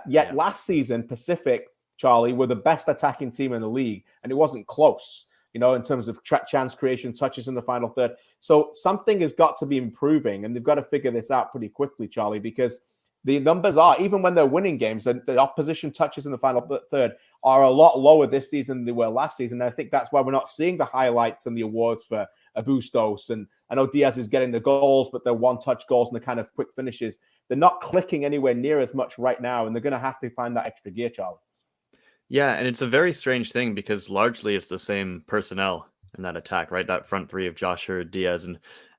Yet last season, Pacific, Charlie, were the best attacking team in the league, and it wasn't close. In terms of chance creation, touches in the final third. So something has got to be improving, and they've got to figure this out pretty quickly, Charlie, because the numbers are, even when they're winning games, the opposition touches in the final third are a lot lower this season than they were last season. And I think that's why we're not seeing the highlights and the awards for Bustos. And I know Diaz is getting the goals, but they're one-touch goals and the kind of quick finishes. They're not clicking anywhere near as much right now, and they're going to have to find that extra gear, Charlie. Yeah, and it's a very strange thing because largely it's the same personnel in that attack, right? That front three of Josh Hurd, Diaz,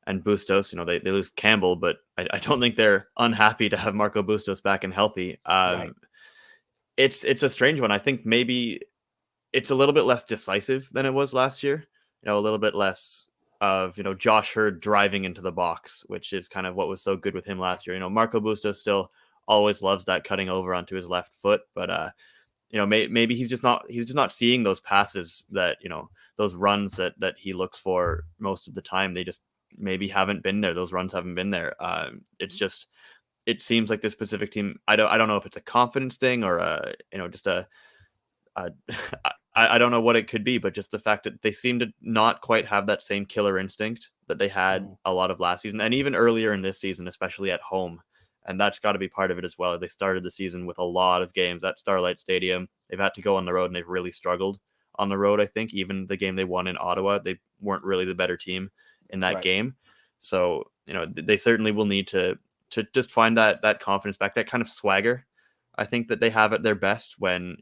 and Bustos. They lose Campbell, but I don't think they're unhappy to have Marco Bustos back and healthy. Right. it's a strange one. I think maybe it's a little bit less decisive than it was last year. A little bit less of, Josh Hurd driving into the box, which is kind of what was so good with him last year. Marco Bustos still always loves that cutting over onto his left foot, but maybe he's just not seeing those passes that, those runs that he looks for most of the time. They just maybe haven't been there. Those runs haven't been there. It seems like this specific team, I don't know if it's a confidence thing or just I don't know what it could be, but just the fact that they seem to not quite have that same killer instinct that they had a lot of last season and even earlier in this season, especially at home. And that's got to be part of it as well. They started the season with a lot of games at Starlight Stadium. They've had to go on the road and they've really struggled on the road. I think even the game they won in Ottawa, they weren't really the better team in that game. So, they certainly will need to just find that confidence back, that kind of swagger. I think that they have at their best when,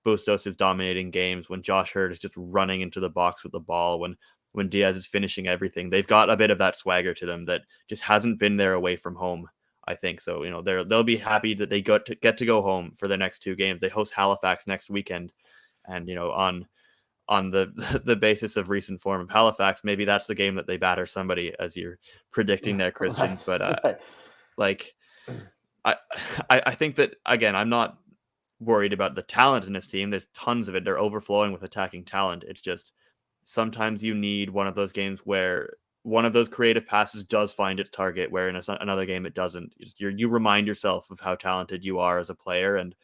Bustos is dominating games, when Josh Hurd is just running into the box with the ball, when Diaz is finishing everything. They've got a bit of that swagger to them that just hasn't been there away from home, I think. So, they'll be happy that they get to go home for the next two games. They host Halifax next weekend. And, on the basis of recent form of Halifax, maybe that's the game that they batter somebody, as you're predicting there, Christian. But I think that, again, I'm not worried about the talent in this team. There's tons of it. They're overflowing with attacking talent. It's just sometimes you need one of those games where one of those creative passes does find its target, where in another game it doesn't. You remind yourself of how talented you are as a player, and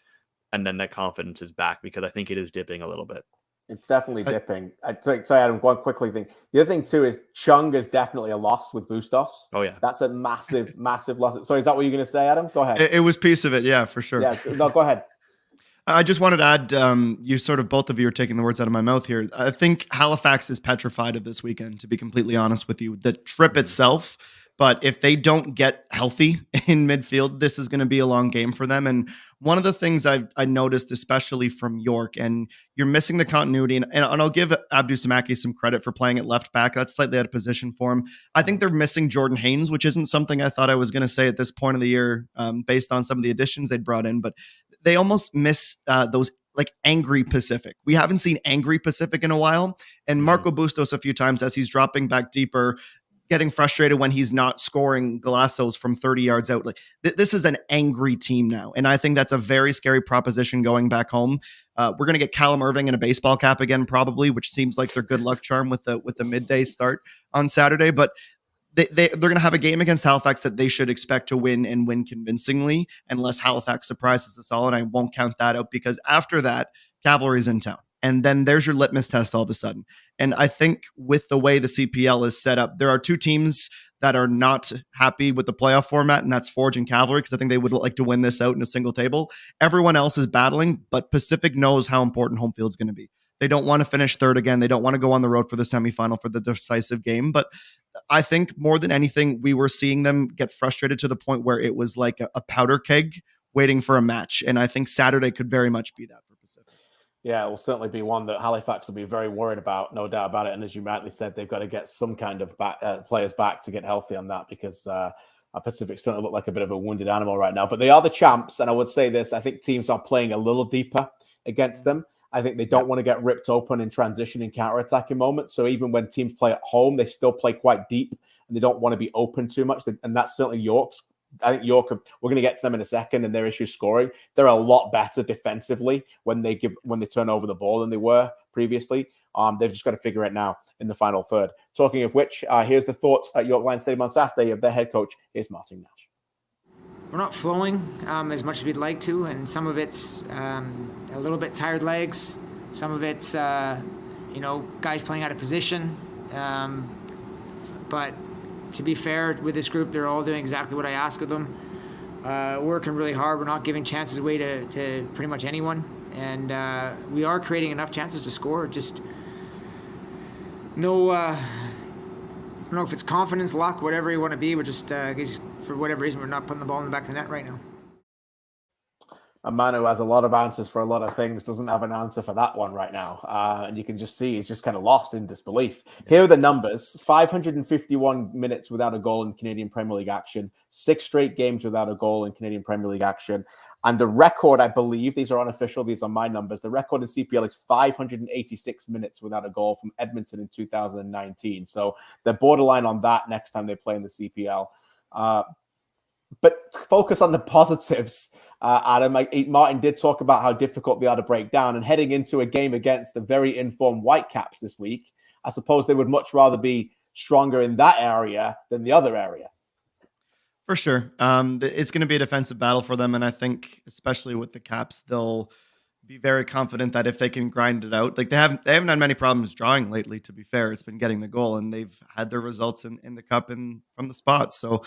then that confidence is back, because I think it is dipping a little bit. It's definitely dipping. Sorry, Adam, one quickly thing. The other thing too is Chung is definitely a loss with Bustos. Oh yeah, that's a massive loss. So is that what you're going to say, Adam? Go ahead. It was piece of it, yeah, for sure. Yeah, no, go ahead. I just wanted to add, you sort of, both of you are taking the words out of my mouth here. I think Halifax is petrified of this weekend, to be completely honest with you. The trip itself, but if they don't get healthy in midfield, this is going to be a long game for them. And one of the things I noticed, especially from York, and you're missing the continuity, and I'll give Abdu Samaki some credit for playing at left back. That's slightly out of position for him. I think they're missing Jordan Haynes, which isn't something I thought I was going to say at this point of the year, based on some of the additions they'd brought in, but they almost miss those like angry Pacific. We haven't seen angry Pacific in a while. And Marco Bustos a few times as he's dropping back deeper, getting frustrated when he's not scoring Galassos from 30 yards out. Like this is an angry team now. And I think that's a very scary proposition going back home. We're going to get Callum Irving in a baseball cap again, probably, which seems like their good luck charm with the midday start on Saturday. But they're going to have a game against Halifax that they should expect to win, and win convincingly, unless Halifax surprises us all. And I won't count that out, because after that, Cavalry's in town. And then there's your litmus test all of a sudden. And I think with the way the CPL is set up, there are two teams that are not happy with the playoff format, and that's Forge and Cavalry, because I think they would like to win this out in a single table. Everyone else is battling, but Pacific knows how important home field is going to be. They don't want to finish third again. They don't want to go on the road for the semifinal, for the decisive game. But I think more than anything, we were seeing them get frustrated to the point where it was like a powder keg waiting for a match. And I think Saturday could very much be that for Pacific. Yeah, it will certainly be one that Halifax will be very worried about, no doubt about it. And as you rightly said, they've got to get some kind of players back to get healthy on that, because Pacific certainly look like a bit of a wounded animal right now. But they are the champs, and I would say this, I think teams are playing a little deeper against them. I think they don't want to get ripped open in transition and counter-attacking moments. So even when teams play at home, they still play quite deep, and they don't want to be open too much. And that's certainly York's. I think York, we're going to get to them in a second, and their issue scoring. They're a lot better defensively when they turn over the ball than they were previously. They've just got to figure it now in the final third. Talking of which, here's the thoughts at York Lions Stadium on Saturday of their head coach, is Martin Nash. We're not flowing as much as we'd like to, and some of it's a little bit tired legs. Some of it's, guys playing out of position. But to be fair, with this group, they're all doing exactly what I ask of them. Working really hard. We're not giving chances away to pretty much anyone. And we are creating enough chances to score. Just no... I don't know if it's confidence, luck, whatever you want to be. We're just for whatever reason, we're not putting the ball in the back of the net right now. A man who has a lot of answers for a lot of things doesn't have an answer for that one right now. And you can just see he's just kind of lost in disbelief. Here are the numbers. 551 minutes without a goal in Canadian Premier League action. 6 straight games without a goal in Canadian Premier League action. And the record, I believe, these are unofficial, these are my numbers. The record in CPL is 586 minutes without a goal from Edmonton in 2019. So they're borderline on that next time they play in the CPL. But focus on the positives, Adam. Martin did talk about how difficult they are to break down. And heading into a game against the very informed Whitecaps this week, I suppose they would much rather be stronger in that area than the other area. For sure. It's going to be a defensive battle for them. And I think, especially with the Caps, they'll be very confident that if they can grind it out, like they haven't had many problems drawing lately, to be fair. It's been getting the goal, and they've had their results in the cup and from the spot. So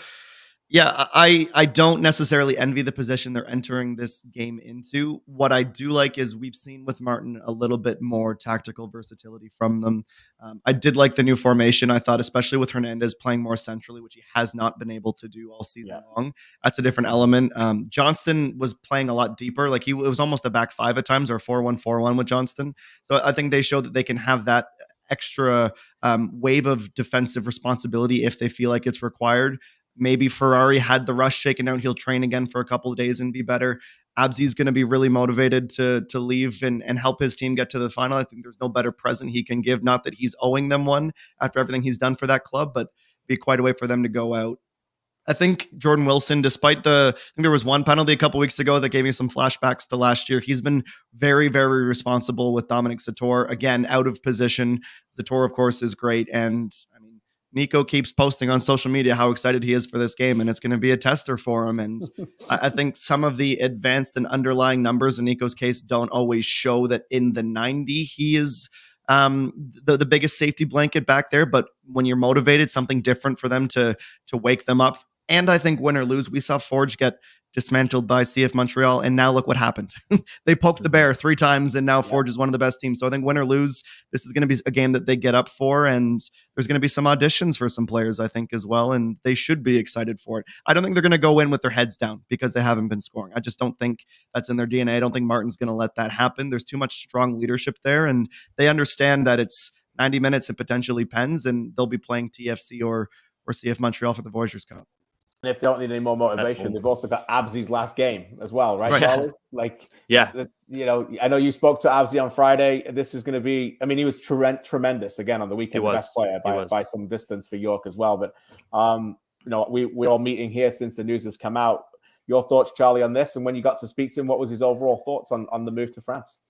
yeah, I don't necessarily envy the position they're entering this game into. What I do like is we've seen with Martin a little bit more tactical versatility from them. I did like the new formation. I thought, especially with Hernandez playing more centrally, which he has not been able to do all season long. That's a different element. Johnston was playing a lot deeper. Like it was almost a back five at times, or 4-1-4-1 with Johnston. So I think they showed that they can have that extra wave of defensive responsibility if they feel like it's required. Maybe Ferrari had the rust shaken out. He'll train again for a couple of days and be better. Abzi's going to be really motivated to leave and help his team get to the final. I think there's no better present he can give. Not that he's owing them one after everything he's done for that club, but be quite a way for them to go out. I think Jordan Wilson, despite I think there was one penalty a couple weeks ago that gave me some flashbacks to last year. He's been very, very responsible with Dominic Zator. Again, out of position. Zator, of course, is great. And I mean, Nico keeps posting on social media how excited he is for this game, and it's going to be a tester for him. And I think some of the advanced and underlying numbers in Nico's case don't always show that in the 90 he is the biggest safety blanket back there. But when you're motivated, something different for them to wake them up. And I think win or lose, we saw Forge get dismantled by CF Montreal, and now look what happened. They poked the bear 3 times, and now Forge is one of the best teams. So I think win or lose, this is going to be a game that they get up for, and there's going to be some auditions for some players, I think, as well, and they should be excited for it. I don't think they're going to go in with their heads down because they haven't been scoring. I just don't think that's in their DNA. I don't think Martin's going to let that happen. There's too much strong leadership there, and they understand that it's 90 minutes and potentially pens, and they'll be playing TFC or CF Montreal for the Voyageurs Cup. And if they don't need any more motivation, they've also got Abzi's last game as well, right, Charlie? Like, yeah, you know, I know you spoke to Abzi on Friday. This is going to be, I mean, he was tremendous again on the weekend, the best player by some distance for York as well. But, you know, we're all meeting here since the news has come out. Your thoughts, Charlie, on this? And when you got to speak to him, what was his overall thoughts on the move to France?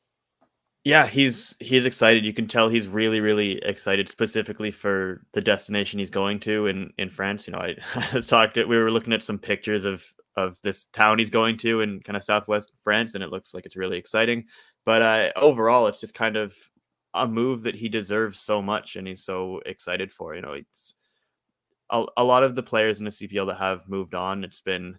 Yeah, he's excited. You can tell he's really, really excited, specifically for the destination he's going to in France. You know, we were looking at some pictures of this town he's going to in kind of southwest France, and it looks like it's really exciting. But overall, it's just kind of a move that he deserves so much, and he's so excited for. You know, it's a lot of the players in the CPL that have moved on. It's been,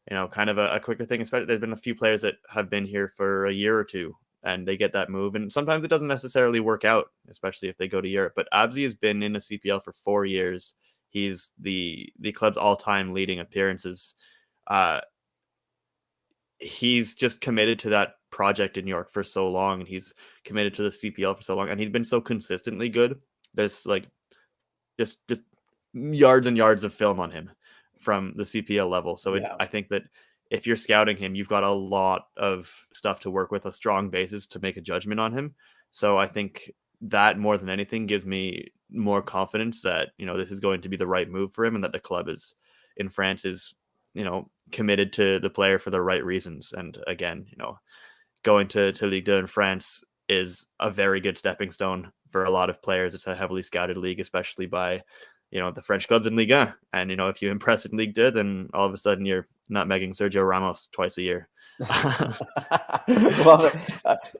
you know, kind of a quicker thing. Especially, there's been a few players that have been here for a year or two, and they get that move. And sometimes it doesn't necessarily work out, especially if they go to Europe. But Abzi has been in the CPL for 4 years. He's the club's all-time leading appearances. He's just committed to that project in York for so long, and he's committed to the CPL for so long, and he's been so consistently good. There's like just yards and yards of film on him from the CPL level. So I think that if you're scouting him, you've got a lot of stuff to work with, a strong basis to make a judgment on him. So I think that more than anything gives me more confidence that, you know, this is going to be the right move for him, and that the club in France is, you know, committed to the player for the right reasons. And again, you know, going to Ligue 2 in France is a very good stepping stone for a lot of players. It's a heavily scouted league, especially by, you know, the French clubs in Ligue 1. And, you know, if you impress in Ligue 2, then all of a sudden you're nutmegging Sergio Ramos twice a year. Well,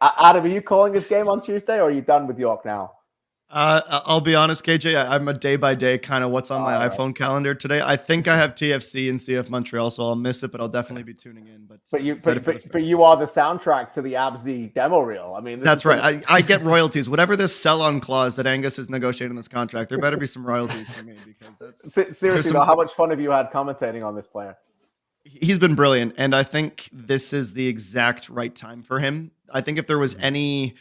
Adam, are you calling this game on Tuesday, or are you done with York now? I'll be honest, KJ, I'm a day-by-day kind of what's on my iPhone calendar today. I think I have TFC and CF Montreal, so I'll miss it, but I'll definitely be tuning in. But you are the soundtrack to the Abzi demo reel. I mean, that's right. I get royalties. Whatever this sell-on clause that Angus is negotiating in this contract, there better be some royalties for me, because that's seriously. How much fun have you had commentating on this player? He's been brilliant, and I think this is the exact right time for him. I think if there was any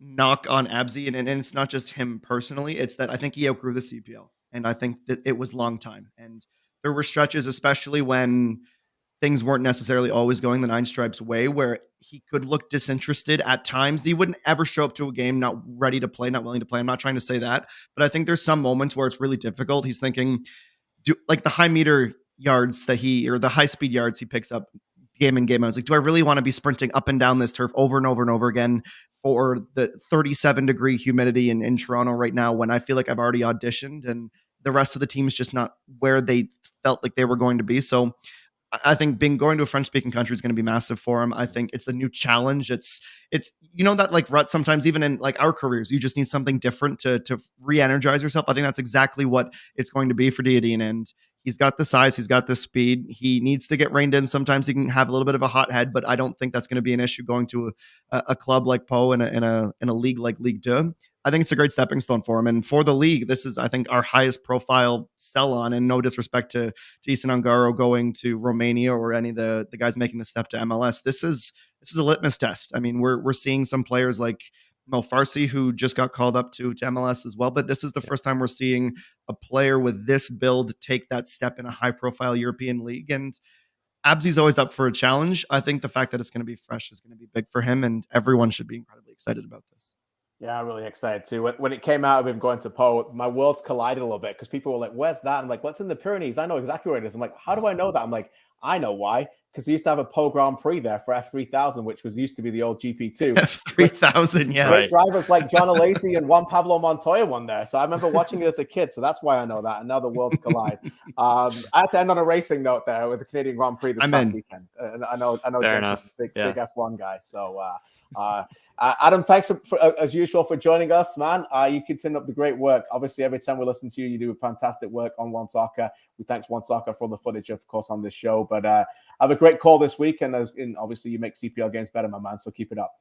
knock on Abzi, and it's not just him personally, it's that I think he outgrew the CPL, and I think that it was long time. And there were stretches, especially when things weren't necessarily always going the Nine Stripes way, where he could look disinterested at times. He wouldn't ever show up to a game not ready to play, not willing to play. I'm not trying to say that, but I think there's some moments where it's really difficult. He's thinking, like the high meter yards that or the high speed yards he picks up game in, game out. It's like, do I really want to be sprinting up and down this turf over and over and over again for the 37-degree humidity in Toronto right now, when I feel like I've already auditioned and the rest of the team is just not where they felt like they were going to be. So I think going to a French speaking country is going to be massive for him. I think it's a new challenge. It's that like rut sometimes, even in like our careers, you just need something different to re-energize yourself. I think that's exactly what it's going to be for Diadine. And he's got the size, he's got the speed. He needs to get reined in. Sometimes he can have a little bit of a hot head, but I don't think that's going to be an issue going to a club like Pau in a league like Ligue 2. I think it's a great stepping stone for him. And for the league, this is, I think, our highest profile sell on, and no disrespect to Ethan Ungaro going to Romania or any of the guys making the step to MLS. This is a litmus test. I mean, we're seeing some players like Mo Farsi, who just got called up to MLS as well. But this is the first time we're seeing a player with this build take that step in a high profile European league. And Abzi's always up for a challenge. I think the fact that it's going to be fresh is going to be big for him, and everyone should be incredibly excited about this. Yeah, I'm really excited too. When it came out of him going to Pau, my worlds collided a little bit because people were like, "Where's that?" I'm like, "What's in the Pyrenees?" I know exactly where it is. I'm like, "How do I know that?" I'm like, "I know why." Because they used to have a Pau Grand Prix there for F3000, which used to be the old GP2. F3000, yeah. Great drivers like John Alesi and Juan Pablo Montoya won there. So I remember watching it as a kid. So that's why I know that. And now the worlds collide. I had to end on a racing note there with the Canadian Grand Prix this past weekend. And I know James is a big F1 guy. So Adam, thanks for as usual for joining us, man. You continue up the great work. Obviously, every time we listen to you, you do fantastic work on One Soccer. We thanks One Soccer for all the footage, of course, on this show. But have a great call this week, and obviously you make CPL games better, my man. So keep it up.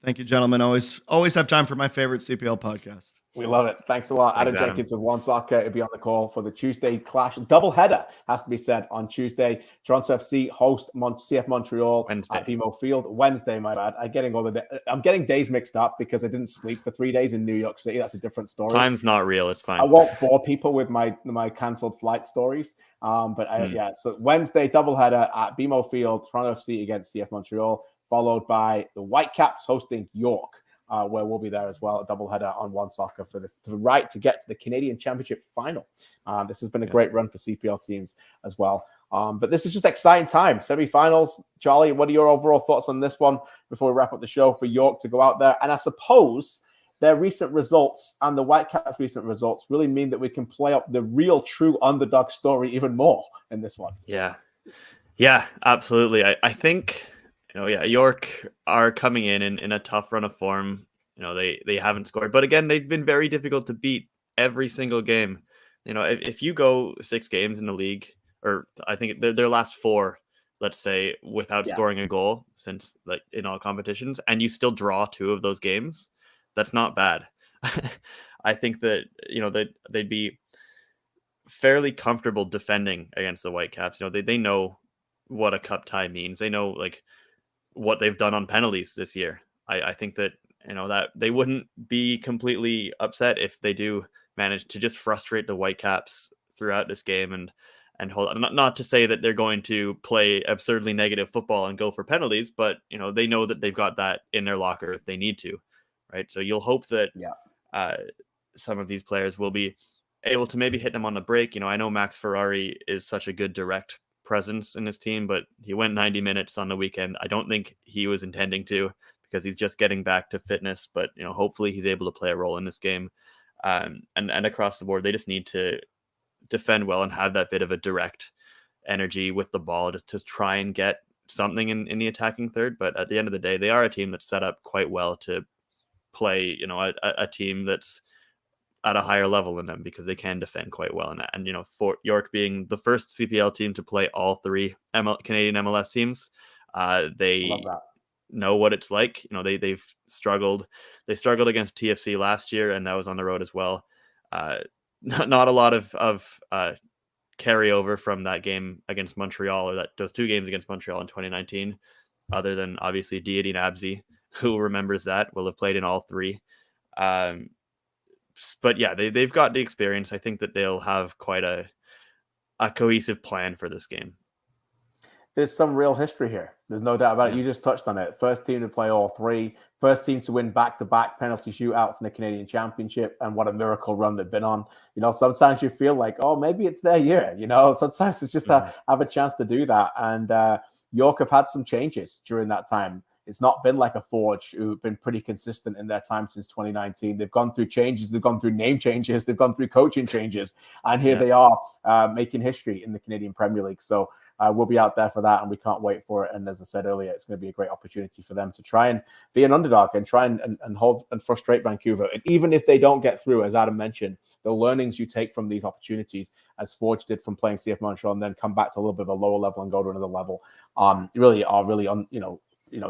Thank you, gentlemen. Always have time for my favorite CPL podcast. We love it. Thanks a lot. Thanks, Adam Jenkins of One Soccer will be on the call for the Tuesday clash. Double header has to be said on Tuesday. Toronto FC host CF Montreal at BMO Field. Wednesday, my bad. I'm getting days mixed up because I didn't sleep for 3 days in New York City. That's a different story. Time's not real. It's fine. I won't bore people with my cancelled flight stories. So Wednesday, double header at BMO Field. Toronto FC against CF Montreal, followed by the Whitecaps hosting York. Where we'll be there as well, a doubleheader on One Soccer for the right to get to the Canadian Championship final. This has been a great run for CPL teams as well. But this is just exciting time. Semi-finals. Charlie, what are your overall thoughts on this one before we wrap up the show for York to go out there? And I suppose their recent results and the Whitecaps' recent results really mean that we can play up the real true underdog story even more in this one. Yeah, absolutely. I think... York are coming in a tough run of form. They haven't scored, but again, they've been very difficult to beat every single game. If you go 6 games in the league, or I think their last 4, let's say, without scoring a goal since like in all competitions, and you still draw 2 of those games, that's not bad. I think that they'd be fairly comfortable defending against the Whitecaps. They know what a cup tie means. They know what they've done on penalties this year. I think that that they wouldn't be completely upset if they do manage to just frustrate the Whitecaps throughout this game and hold on. Not to say that they're going to play absurdly negative football and go for penalties, but they know that they've got that in their locker if they need to, right? So you'll hope that some of these players will be able to maybe hit them on the break. I know Max Ferrari is such a good direct presence in his team, but he went 90 minutes on the weekend. I don't think he was intending to, because he's just getting back to fitness, but hopefully he's able to play a role in this game. And across the board, they just need to defend well and have that bit of a direct energy with the ball just to try and get something in the attacking third. But at the end of the day, they are a team that's set up quite well to play a team that's at a higher level than them, because they can defend quite well in that. And for York being the first CPL team to play all 3 Canadian MLS teams, they know what it's like. They've struggled. They struggled against TFC last year, and that was on the road as well. Not a lot of carryover from that game against Montreal, or those 2 games against Montreal in 2019, other than obviously Deity and Abzi, who remembers that, will have played in all 3. But yeah, they've got the experience. I think that they'll have quite a cohesive plan for this game. There's some real history here. There's no doubt about it. You just touched on it. First team to play all 3. First team to win back-to-back penalty shootouts in the Canadian Championship. And what a miracle run they've been on. Sometimes you feel like, oh, maybe it's their year. Sometimes it's just to have a chance to do that. And York have had some changes during that time. It's not been like a Forge who've been pretty consistent in their time since 2019. They've gone through changes. They've gone through name changes. They've gone through coaching changes. And here they are making history in the Canadian Premier League. So we'll be out there for that, and we can't wait for it. And as I said earlier, it's going to be a great opportunity for them to try and be an underdog and try and hold and frustrate Vancouver. And even if they don't get through, as Adam mentioned, the learnings you take from these opportunities, as Forge did from playing CF Montreal, and then come back to a little bit of a lower level and go to another level, really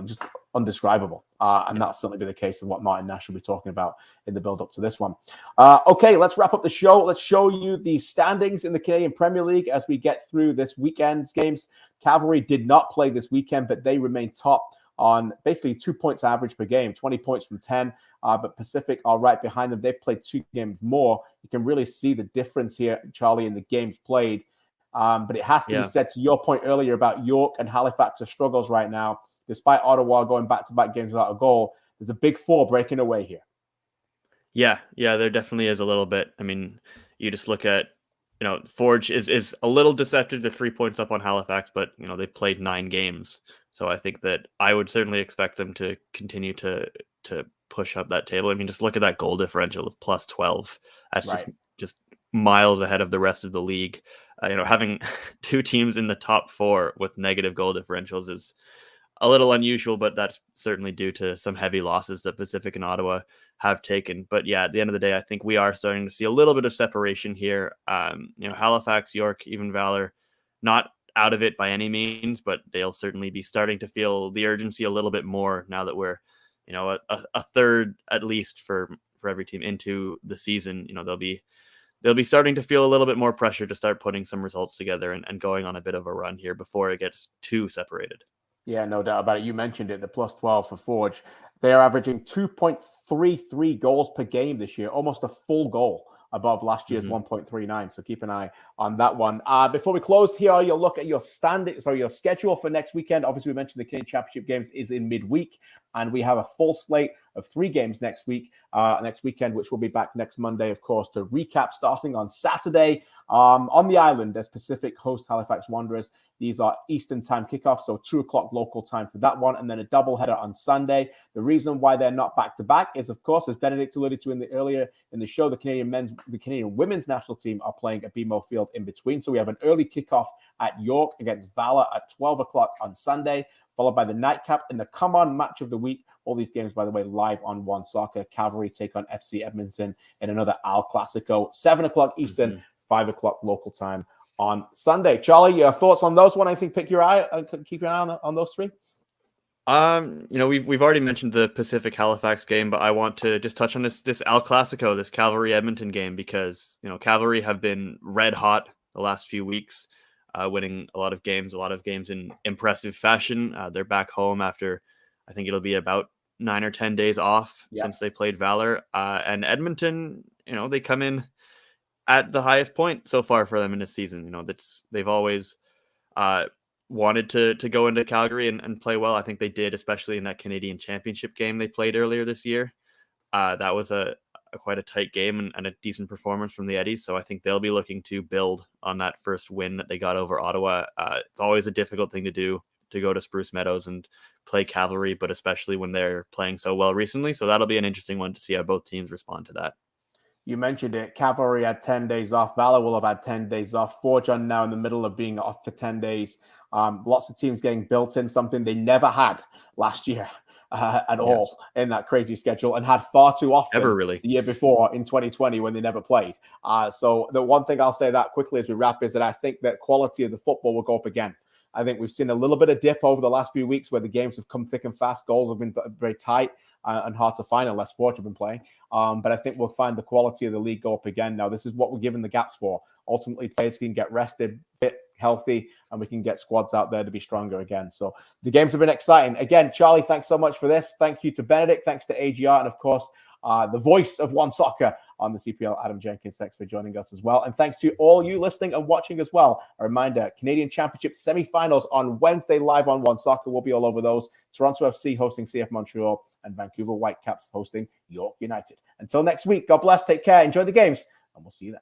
just undescribable. And that'll certainly be the case of what Martin Nash will be talking about in the build-up to this one. Okay, let's wrap up the show. Let's show you the standings in the Canadian Premier League as we get through this weekend's games. Cavalry did not play this weekend, but they remain top on basically 2 points average per game, 20 points from 10. But Pacific are right behind them. They've played 2 games more. You can really see the difference here, Charlie, in the games played. But it has to be said, to your point earlier about York and Halifax's struggles right now, despite Ottawa going back-to-back games without a goal, there's a big 4 breaking away here. Yeah, there definitely is a little bit. I mean, you just look at, Forge is a little deceptive to 3 points up on Halifax, but, they've played 9 games. So I think that I would certainly expect them to continue to push up that table. I mean, just look at that goal differential of plus 12. That's just miles ahead of the rest of the league. Having 2 teams in the top 4 with negative goal differentials is a little unusual, but that's certainly due to some heavy losses that Pacific and Ottawa have taken. But yeah, at the end of the day, I think we are starting to see a little bit of separation here. Halifax, York, even Valor, not out of it by any means, but they'll certainly be starting to feel the urgency a little bit more now that we're, a third at least for every team into the season. They'll be starting to feel a little bit more pressure to start putting some results together and going on a bit of a run here before it gets too separated. Yeah, no doubt about it. You mentioned it, the plus 12 for Forge. They're averaging 2.33 goals per game this year, almost a full goal above last year's 1.39. So keep an eye on that one. Before we close here, you'll look at your your schedule for next weekend. Obviously, we mentioned the Canadian Championship games is in midweek, and we have a full slate of 3 games next weekend, which will be back next Monday, of course, to recap starting on Saturday on the island as Pacific host Halifax Wanderers. These are Eastern time kickoffs, so 2 o'clock local time for that one, and then a doubleheader on Sunday. The reason why they're not back-to-back is, of course, as Benedict alluded to earlier in the show, the Canadian women's national team are playing at BMO Field in between. So we have an early kickoff at York against Valor at 12 o'clock on Sunday, followed by the nightcap and the come-on match of the week. All these games, by the way, live on One Soccer. Cavalry take on FC Edmonton in another Al Clasico, 7 o'clock Eastern, 5 o'clock local time on Sunday. Charlie, your thoughts on those one? I think keep your eye on those 3. We've already mentioned the Pacific Halifax game, but I want to just touch on this Al Clasico, this Cavalry Edmonton game, because Cavalry have been red hot the last few weeks, winning a lot of games in impressive fashion. They're back home after, I think it'll be about 9 or 10 days off since they played Valor, and Edmonton. They come in at the highest point so far for them in this season. They've always wanted to go into Calgary and play well. I think they did, especially in that Canadian Championship game they played earlier this year. That was quite a tight game and a decent performance from the Eddies. So I think they'll be looking to build on that first win that they got over Ottawa. It's always a difficult thing to do, to go to Spruce Meadows and play Cavalry, but especially when they're playing so well recently. So that'll be an interesting one to see how both teams respond to that. You mentioned it. Cavalry had 10 days off. Valor will have had 10 days off. Forge are now in the middle of being off for 10 days. Lots of teams getting built in, something they never had last year at all in that crazy schedule, and had far too often the year before in 2020 when they never played. So the one thing I'll say that quickly as we wrap is that I think that quality of the football will go up again. I think we've seen a little bit of dip over the last few weeks where the games have come thick and fast. Goals have been very tight and hard to find unless Forge have been playing. But I think we'll find the quality of the league go up again. Now, this is what we're given the gaps for. Ultimately, players can get rested, fit, healthy, and we can get squads out there to be stronger again. So the games have been exciting. Again, Charlie, thanks so much for this. Thank you to Benedict. Thanks to AGR. And of course, the voice of One Soccer on the CPL, Adam Jenkins. Thanks for joining us as well. And thanks to all you listening and watching as well. A reminder, Canadian Championship semi-finals on Wednesday live on One Soccer. We'll be all over those. Toronto FC hosting CF Montreal and Vancouver Whitecaps hosting York United. Until next week, God bless, take care, enjoy the games, and we'll see you then.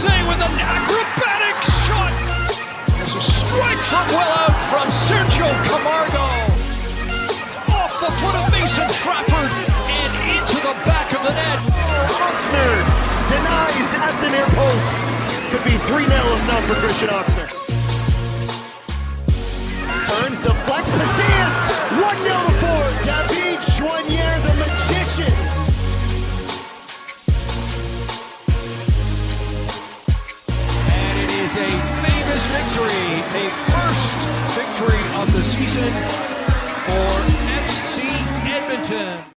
With an acrobatic shot. There's a strike from well out from Sergio Camargo. It's off the foot of Mason Trafford and into the back of the net. Oxner denies at the near post. Could be 3-0 if not for Christian Oxner. Turns, deflects, Macias. 1-0 for David Joignier, the magician. Is a famous victory, a first victory of the season for FC Edmonton.